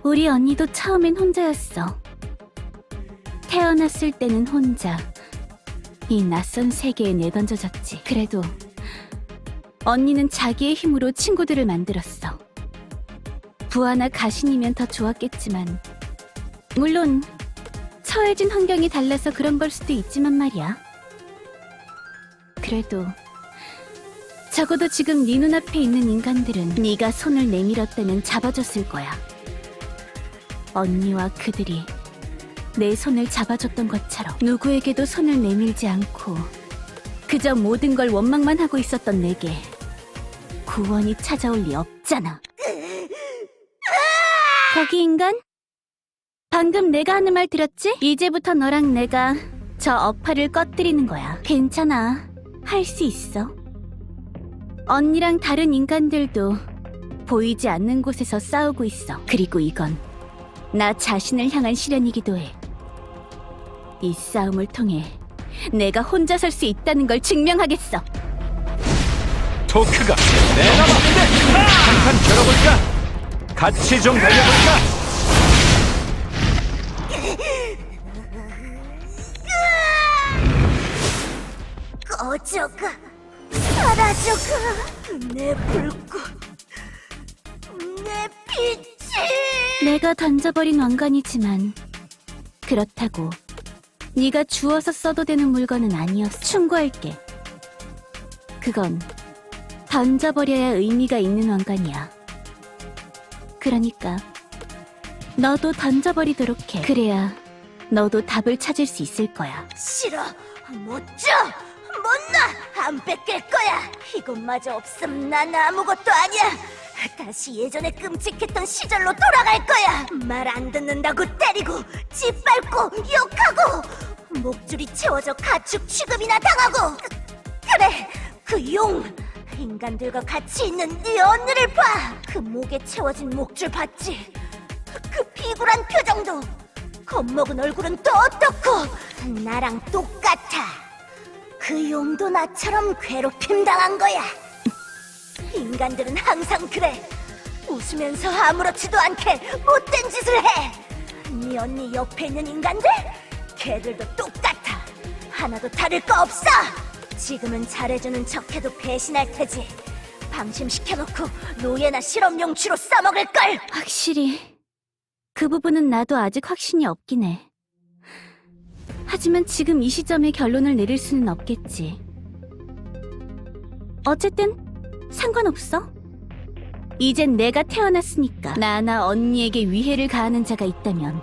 우리 언니도 처음엔 혼자였어. 태어났을 때는 혼자 이 낯선 세계에 내던져졌지. 그래도 언니는 자기의 힘으로 친구들을 만들었어. 부하나 가신이면 더 좋았겠지만, 물론 처해진 환경이 달라서 그런 걸 수도 있지만 말이야. 그래도 적어도 지금 네 눈앞에 있는 인간들은 네가 손을 내밀었다면 잡아줬을 거야. 언니와 그들이 내 손을 잡아줬던 것처럼 누구에게도 손을 내밀지 않고 그저 모든 걸 원망만 하고 있었던 내게 구원이 찾아올 리 없잖아. 거기 인간? 방금 내가 하는 말 들었지? 이제부터 너랑 내가 저 어파를 꺼뜨리는 거야. 괜찮아. 할 수 있어. 언니랑 다른 인간들도 보이지 않는 곳에서 싸우고 있어. 그리고 이건 나 자신을 향한 시련이기도 해. 이 싸움을 통해 내가 혼자 설 수 있다는 걸 증명하겠어. 토크가 내가 맞는데 한판 겨뤄볼까? 같이 좀 달려볼까? 꺼져가, 사라져가, 내 불꽃, 내 빛이. 내가 던져버린 왕관이지만 그렇다고 네가 주워서 써도 되는 물건은 아니었어. 충고할게. 그건 던져버려야 의미가 있는 왕관이야. 그러니까 너도 던져버리도록 해. 그래야 너도 답을 찾을 수 있을 거야. 싫어, 못 줘, 못 놔, 안 뺏길 거야. 이것마저 없음 난 아무것도 아니야. 다시 예전에 끔찍했던 시절로 돌아갈 거야. 말 안 듣는다고 때리고 짓밟고 욕하고 목줄이 채워져 가축 취급이나 당하고. 그래, 그 용, 인간들과 같이 있는 네 언니를 봐. 그 목에 채워진 목줄 봤지? 그 비굴한 표정도 겁먹은 얼굴은 또 어떻고? 나랑 똑같아. 그 용도 나처럼 괴롭힘 당한 거야. 인간들은 항상 그래. 웃으면서 아무렇지도 않게 못된 짓을 해. 네 언니 옆에 있는 인간들? 걔들도 똑같아. 하나도 다를 거 없어. 지금은 잘해주는 척해도 배신할 테지. 방심시켜놓고 노예나 실험용 쥐로 써먹을걸. 확실히 그 부분은 나도 아직 확신이 없긴 해. 하지만 지금 이 시점에 결론을 내릴 수는 없겠지. 어쨌든 상관없어. 이젠 내가 태어났으니까 나나 언니에게 위해를 가하는 자가 있다면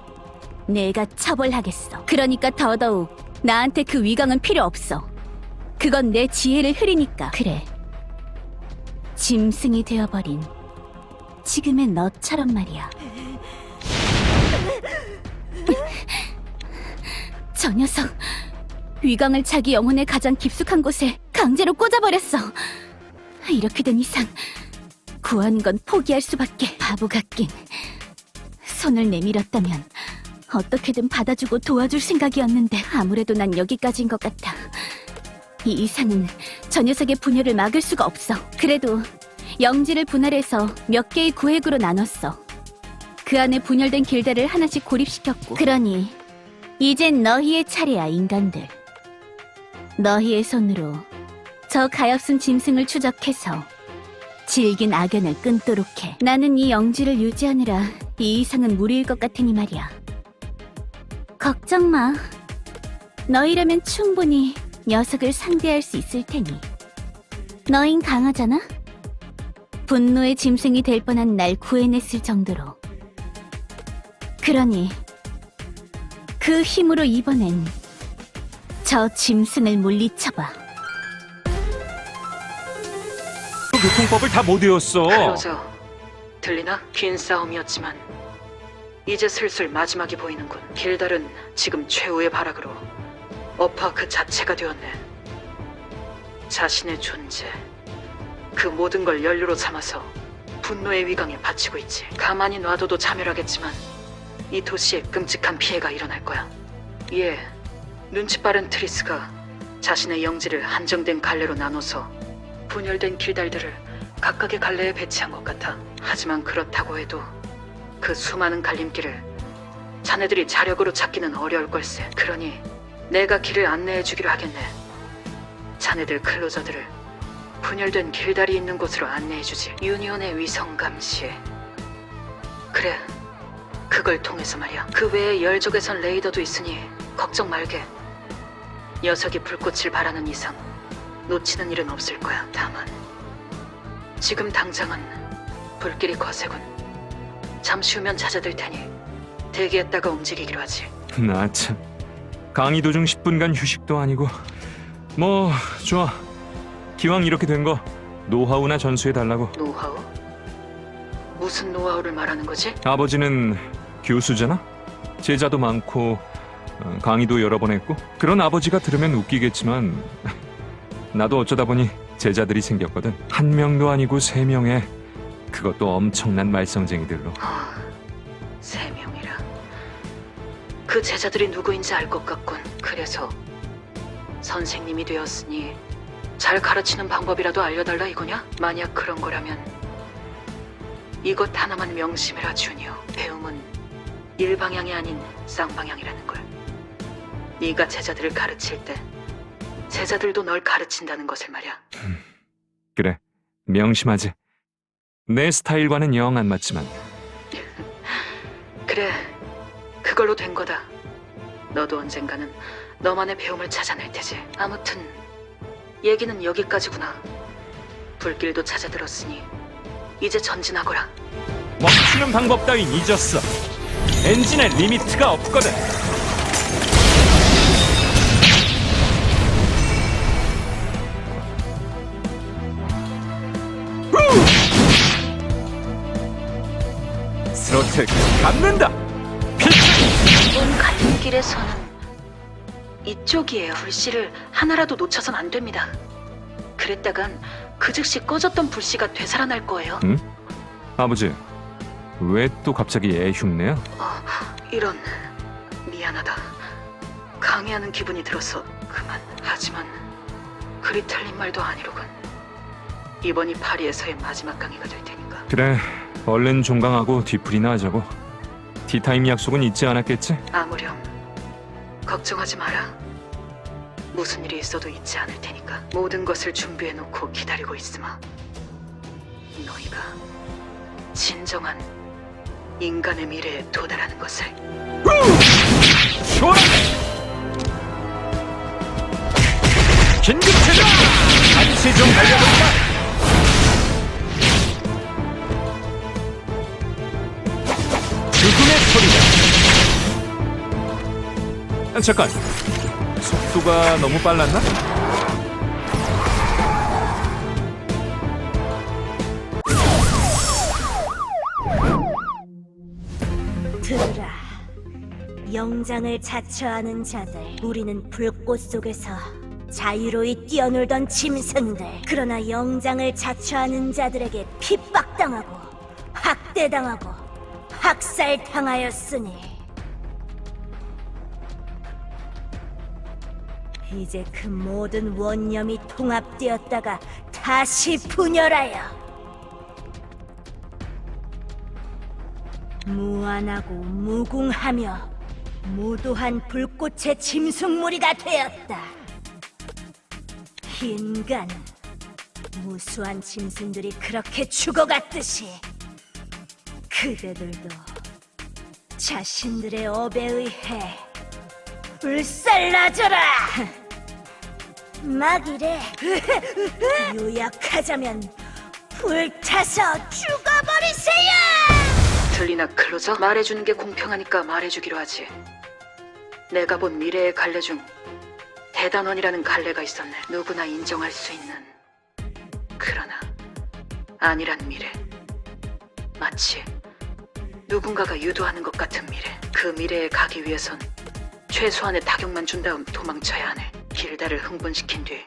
내가 처벌하겠어. 그러니까 더더욱 나한테 그 위강은 필요 없어. 그건 내 지혜를 흐리니까. 그래. 짐승이 되어버린 지금의 너처럼 말이야. 저 녀석 위강을 자기 영혼의 가장 깊숙한 곳에 강제로 꽂아버렸어. 이렇게 된 이상 구하는 건 포기할 수밖에. 바보 같긴. 손을 내밀었다면 어떻게든 받아주고 도와줄 생각이었는데 아무래도 난 여기까지인 것 같아. 이 이상은 저 녀석의 분열을 막을 수가 없어. 그래도 영지를 분할해서 몇 개의 구획으로 나눴어. 그 안에 분열된 길들을 하나씩 고립시켰고. 그러니 이젠 너희의 차례야, 인간들. 너희의 손으로 저 가엾은 짐승을 추적해서 질긴 악연을 끊도록 해. 나는 이 영지를 유지하느라 이 이상은 무리일 것 같으니 말이야. 걱정 마. 너희라면 충분히 녀석을 상대할 수 있을 테니. 너흰 강하잖아? 분노의 짐승이 될 뻔한 날 구해냈을 정도로. 그러니 그 힘으로 이번엔 저 짐승을 물리쳐봐. 교통법을 다 못 외웠어. 클로저, 들리나? 긴 싸움이었지만 이제 슬슬 마지막이 보이는군. 길달은 지금 최후의 발악으로 어파 그 자체가 되었네. 자신의 존재, 그 모든 걸 연료로 삼아서 분노의 위강에 바치고 있지. 가만히 놔둬도 자멸하겠지만 이 도시에 끔찍한 피해가 일어날 거야. 이에 눈치 빠른 트리스가 자신의 영지를 한정된 갈래로 나눠서 분열된 길달들을 각각의 갈래에 배치한 것 같아. 하지만 그렇다고 해도 그 수많은 갈림길을 자네들이 자력으로 찾기는 어려울 걸세. 그러니 내가 길을 안내해주기로 하겠네. 자네들 클로저들을 분열된 길달이 있는 곳으로 안내해주지. 유니온의 위성 감시에. 그래, 그걸 통해서 말이야. 그 외에 열적에선 레이더도 있으니 걱정 말게. 녀석이 불꽃을 바라는 이상 놓치는 일은 없을 거야. 다만 지금 당장은 불길이 거세군. 잠시 후면 찾아들 테니 대기했다가 움직이기로 하지. 나 참. 강의 도중 10분간 휴식도 아니고. 뭐 좋아. 기왕 이렇게 된 거 노하우나 전수해달라고. 노하우? 무슨 노하우를 말하는 거지? 아버지는 교수잖아? 제자도 많고 강의도 여러 번 했고. 그런 아버지가 들으면 웃기겠지만 나도 어쩌다 보니 제자들이 생겼거든. 1명도 아니고 3명에, 그것도 엄청난 말썽쟁이들로. 3명이라. 그 제자들이 누구인지 알 것 같군. 그래서 선생님이 되었으니 잘 가르치는 방법이라도 알려달라 이거냐? 만약 그런 거라면 이것 하나만 명심해라, 주니어. 배움은 일방향이 아닌 쌍방향이라는 걸. 네가 제자들을 가르칠 때 제자들도 널 가르친다는 것을 말이야. 그래, 명심하지. 내 스타일과는 영 안 맞지만. 그래, 그걸로 된 거다. 너도 언젠가는 너만의 배움을 찾아낼 테지. 아무튼 얘기는 여기까지구나. 불길도 찾아들었으니 이제 전진하거라. 멈추는 방법 따윈 잊었어. 엔진에 리미트가 없거든. 스로틀 감는다. 이번 갈림길에서는 이쪽이에요. 불씨를 하나라도 놓쳐선 안 됩니다. 그랬다간 그 즉시 꺼졌던 불씨가 되살아날 거예요. 응? 아버지, 왜 또 갑자기 애 흉내야? 이런. 미안하다. 강의하는 기분이 들어서 그만. 하지만 그리 틀린 말도 아니로군. 이번이 파리에서의 마지막 강의가 될 테니까. 그래, 얼른 종강하고 뒤풀이나 하자고. 티타임 약속은 잊지 않았겠지? 아무렴. 걱정하지 마라. 무슨 일이 있어도 잊지 않을 테니까. 모든 것을 준비해놓고 기다리고 있으마. 너희가 진정한 인간의 미래에 도달하는 것을. 좋아! 긴급체다! 같이 좀 달려볼까? 죽음의 소리다. 잠깐, 속도가 너무 빨랐나? 들으라. 영장을 자처하는 자들. 우리는 불꽃 속에서 자유로이 뛰어놀던 짐승들. 그러나 영장을 자처하는 자들에게 핍박당하고 학대당하고 학살당하였으니 이제 그 모든 원념이 통합되었다가 다시 분열하여 무한하고 무궁하며 무도한 불꽃의 짐승무리가 되었다. 인간, 무수한 짐승들이 그렇게 죽어갔듯이 그대들도 자신들의 업에 의해 불살라져라! 막 이래. 요약하자면 불타서 죽어버리세요! 들리나 클로저? 말해주는 게 공평하니까 말해주기로 하지. 내가 본 미래의 갈래 중 대단원이라는 갈래가 있었네. 누구나 인정할 수 있는. 그러나 아니란 미래. 마치 누군가가 유도하는 것 같은 미래. 그 미래에 가기 위해선 최소한의 타격만 준 다음 도망쳐야 하네. 길다를 흥분시킨 뒤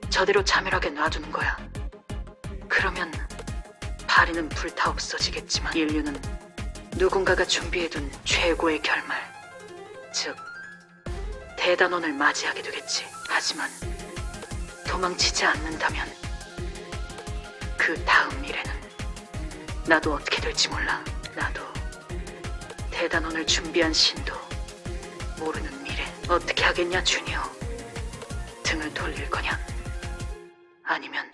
저대로 자멸하게 놔두는 거야. 그러면 파리는 불타 없어지겠지만 인류는 누군가가 준비해둔 최고의 결말, 즉 대단원을 맞이하게 되겠지. 하지만 도망치지 않는다면 그 다음 미래는 나도 어떻게 될지 몰라. 나도 대단원을 준비한 신도 모르는 미래. 어떻게 하겠냐, 주니어? 등을 돌릴 거냐? 아니면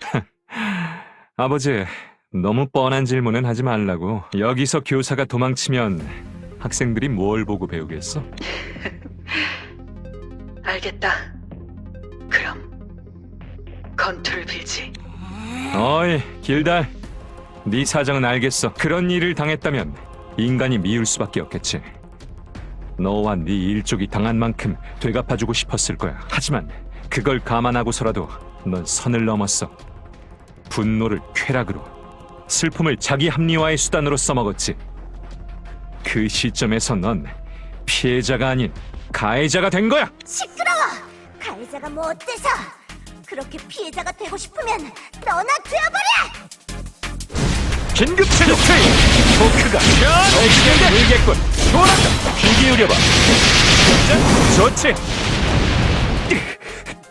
아버지, 너무 뻔한 질문은 하지 말라고. 여기서 교사가 도망치면 학생들이 뭘 보고 배우겠어? 알겠다. 그럼 건투를 빌지. 어이, 길달. 네 사정은 알겠어. 그런 일을 당했다면 인간이 미울 수밖에 없겠지. 너와 네 일족이 당한 만큼 되갚아주고 싶었을 거야. 하지만 그걸 감안하고서라도 넌 선을 넘었어. 분노를 쾌락으로, 슬픔을 자기 합리화의 수단으로 써먹었지. 그 시점에서 넌 피해자가 아닌 가해자가 된 거야. 시끄러워! 가해자가 뭐 어때서? 그렇게 피해자가 되고 싶으면 너나 되어버려! 긴급 체력 트레인! 포크가 너에게 물겠군. 좋았다. 귀 기울여봐. 좋지.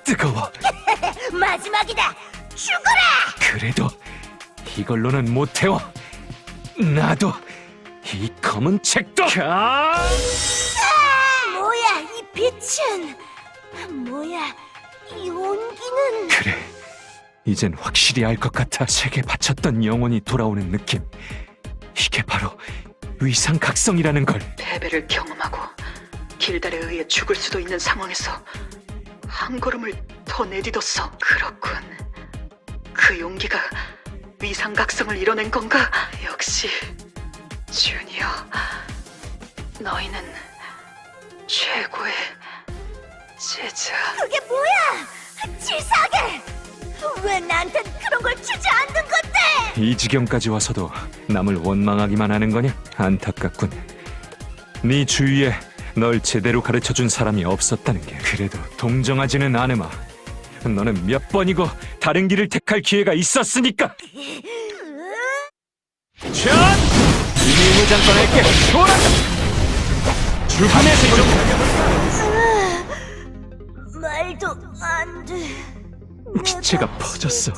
뜨거워. 마지막이다! 죽어라! 그래도 이걸로는 못 태워. 나도 이 검은 책도. 뭐야, 이 빛은? 뭐야, 이 온기는? 그래, 이젠 확실히 알 것 같아. 책에 바쳤던 영혼이 돌아오는 느낌. 이게 바로 위상각성이라는 걸. 패배를 경험하고 길달에 의해 죽을 수도 있는 상황에서 한 걸음을 더 내딛었어. 그렇군. 그 용기가 위상각성을 이뤄낸 건가? 역시 주니어, 너희는 최고의 제자. 그게 뭐야? 치사하게! 왜 나한텐 그런 걸 주지 않는 건데? 이 지경까지 와서도 남을 원망하기만 하는 거냐? 안타깝군. 네 주위에 널 제대로 가르쳐준 사람이 없었다는 게. 그래도 동정하지는 않으마. 너는 몇 번이고 다른 길을 택할 기회가 있었으니까. 전! 이미 무장 꺼낼게. 돌아가! 불판에서 좀 말도 안 돼. 기체가 퍼졌어.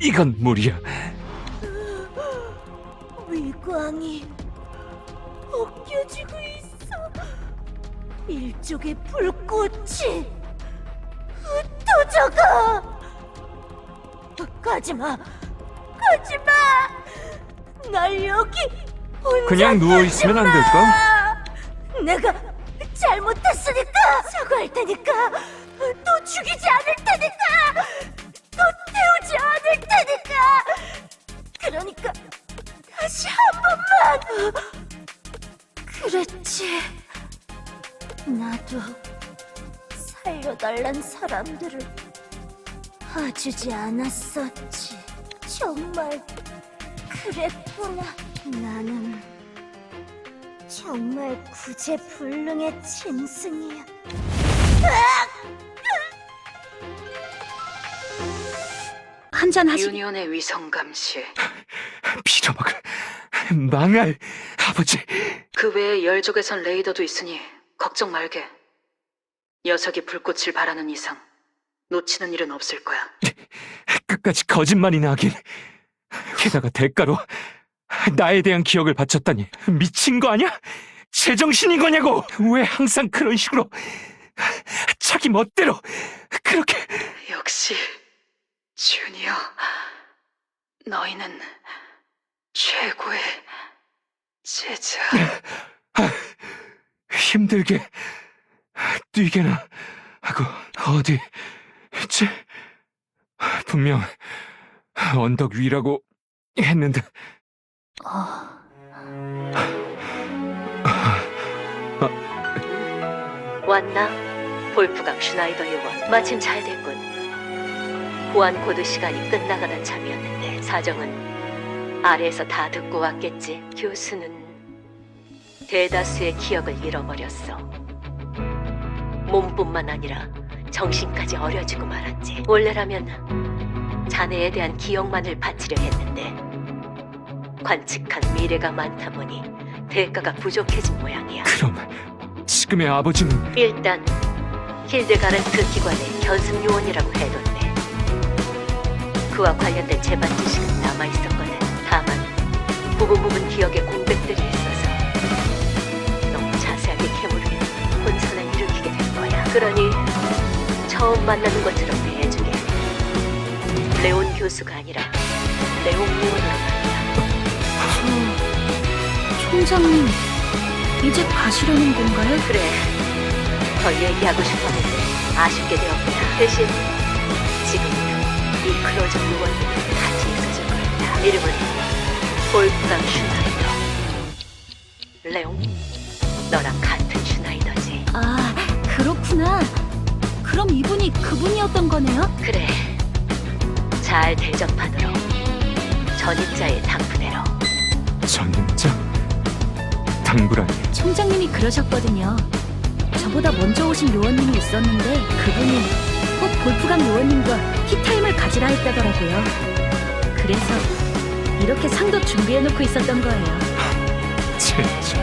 이건 무리야. 위광이 벗겨지고 있어. 일종의 불꽃이 흩어져가. 가지마, 가지마. 날 여기 혼자 그냥 누워있으면 안 가지마. 될까? 내가 잘못했으니까 사과할 테니까. 또 죽이지 않을 테니까. 또 태우지 않을 테니까. 그러니까 다시 한 번만. 그랬지. 나도 살려달란 사람들을 봐주지 않았었지. 정말 그랬구나. 나는 정말 구제불능의 짐승이야. 한잔 하시. 유니온의 위성 감시. 빌어먹을 망할 아버지. 그 외에 열족에선 레이더도 있으니 걱정 말게. 녀석이 불꽃을 바라는 이상 놓치는 일은 없을 거야. 끝까지 거짓말이나 하긴. 게다가 대가로 나에 대한 기억을 바쳤다니 미친 거 아니야? 제정신인 거냐고! 왜 항상 그런 식으로 자기 멋대로 그렇게. 역시 주니어, 너희는 최고의 제자. 힘들게 뛰게나 하고 어디 있지? 분명 언덕 위라고 했는데. 왔나? 볼프강 슈나이더 요원. 마침 잘 됐군. 보안 코드 시간이 끝나가던 참이었는데 사정은 아래에서 다 듣고 왔겠지. 교수는 대다수의 기억을 잃어버렸어. 몸뿐만 아니라 정신까지 어려지고 말았지. 원래라면 자네에 대한 기억만을 바치려 했는데 관측한 미래가 많다 보니 대가가 부족해진 모양이야. 그럼 지금의 아버지는. 일단 힐데가르트 기관의 견습 요원이라고 해뒀네. 그와 관련된 재반 지식은 남아있었거든. 다만 부분 기억에 공백들이 있어서 너무 자세하게 캐물으면 혼선을 일으키게 될 거야. 그러니 처음 만나는 것처럼 대해주게. 레온 교수가 아니라 레온 요원으로 말이야. 총장님, 이제 가시려는 건가요? 그래, 더 얘기하고 싶었는데 아쉽게 되었구나. 대신 지금부터 이 클로저 요원들이 같이 있어줄 거야. 이름은 볼프강 슈나이더. 레옹, 너랑 같은 슈나이더지. 아, 그렇구나. 그럼 이분이 그분이었던 거네요? 그래, 잘 대접하도록 전입자의 당부대로. 전임자? 당부라니. 총장님이 그러셨거든요. 저보다 먼저 오신 요원님이 있었는데 그분이 꼭 볼프강 요원님과 티타임을 가지라 했다더라고요. 그래서 이렇게 상도 준비해놓고 있었던 거예요. 진짜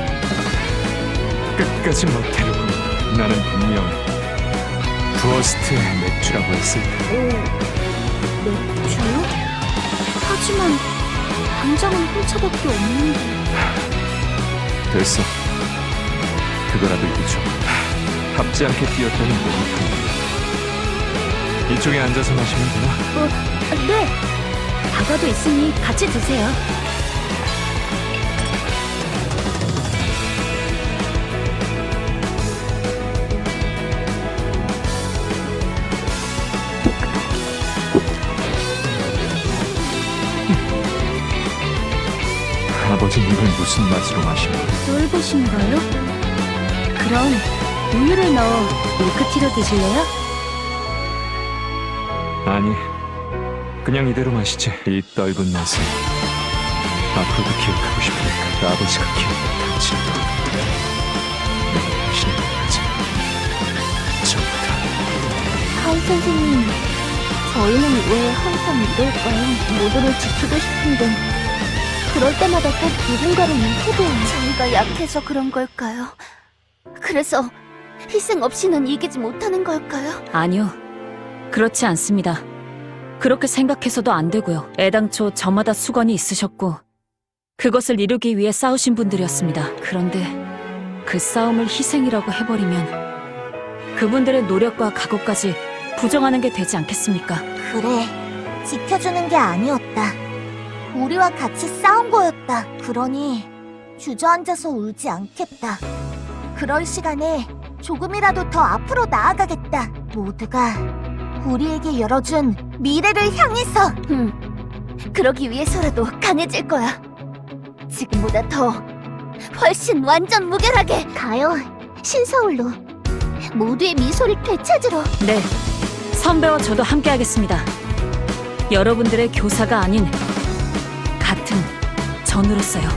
끝까지 못해놓고 나는 분명 부어스트의 맥주라고 했을 때. 맥주요? 하지만 당장은 홍차밖에 없는데. 됐어. 그거라도 잊어. 답지 않게 뛰었다는 몸이. 이쪽에 앉아서 마시면 되나? 네. 다과도 있으니 같이 드세요. 아버지는 이걸 무슨 맛으로 마시면? 쫄보신가요? 그럼 우유를 넣어 밀크티로 드실래요? 아니, 그냥 이대로 마시지. 이 떫은 맛을 앞으로도 기억하고 싶으니까. 아버지가 기억한 당신도 내가 당신의 것까지 전부 다. 하이 선생님, 저희는 왜 항상 이럴까요? 모두를 지키고 싶은데 그럴 때마다 꼭 누군가를 잃게 돼요. 저희가 약해서 그런 걸까요? 그래서 희생 없이는 이기지 못하는 걸까요? 아니요. 그렇지 않습니다. 그렇게 생각해서도 안 되고요. 애당초 저마다 수건이 있으셨고 그것을 이루기 위해 싸우신 분들이었습니다. 그런데 그 싸움을 희생이라고 해버리면 그분들의 노력과 각오까지 부정하는 게 되지 않겠습니까? 그래, 지켜주는 게 아니었다. 우리와 같이 싸운 거였다. 그러니 주저앉아서 울지 않겠다. 그럴 시간에 조금이라도 더 앞으로 나아가겠다. 모두가 우리에게 열어준 미래를 향해서. 그러기 위해서라도 강해질 거야. 지금보다 더 훨씬 완전 무결하게. 가요, 신서울로 모두의 미소를 되찾으러. 네, 선배와 저도 함께 하겠습니다. 여러분들의 교사가 아닌 같은 전우로서요.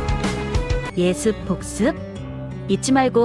예습 복습 잊지 말고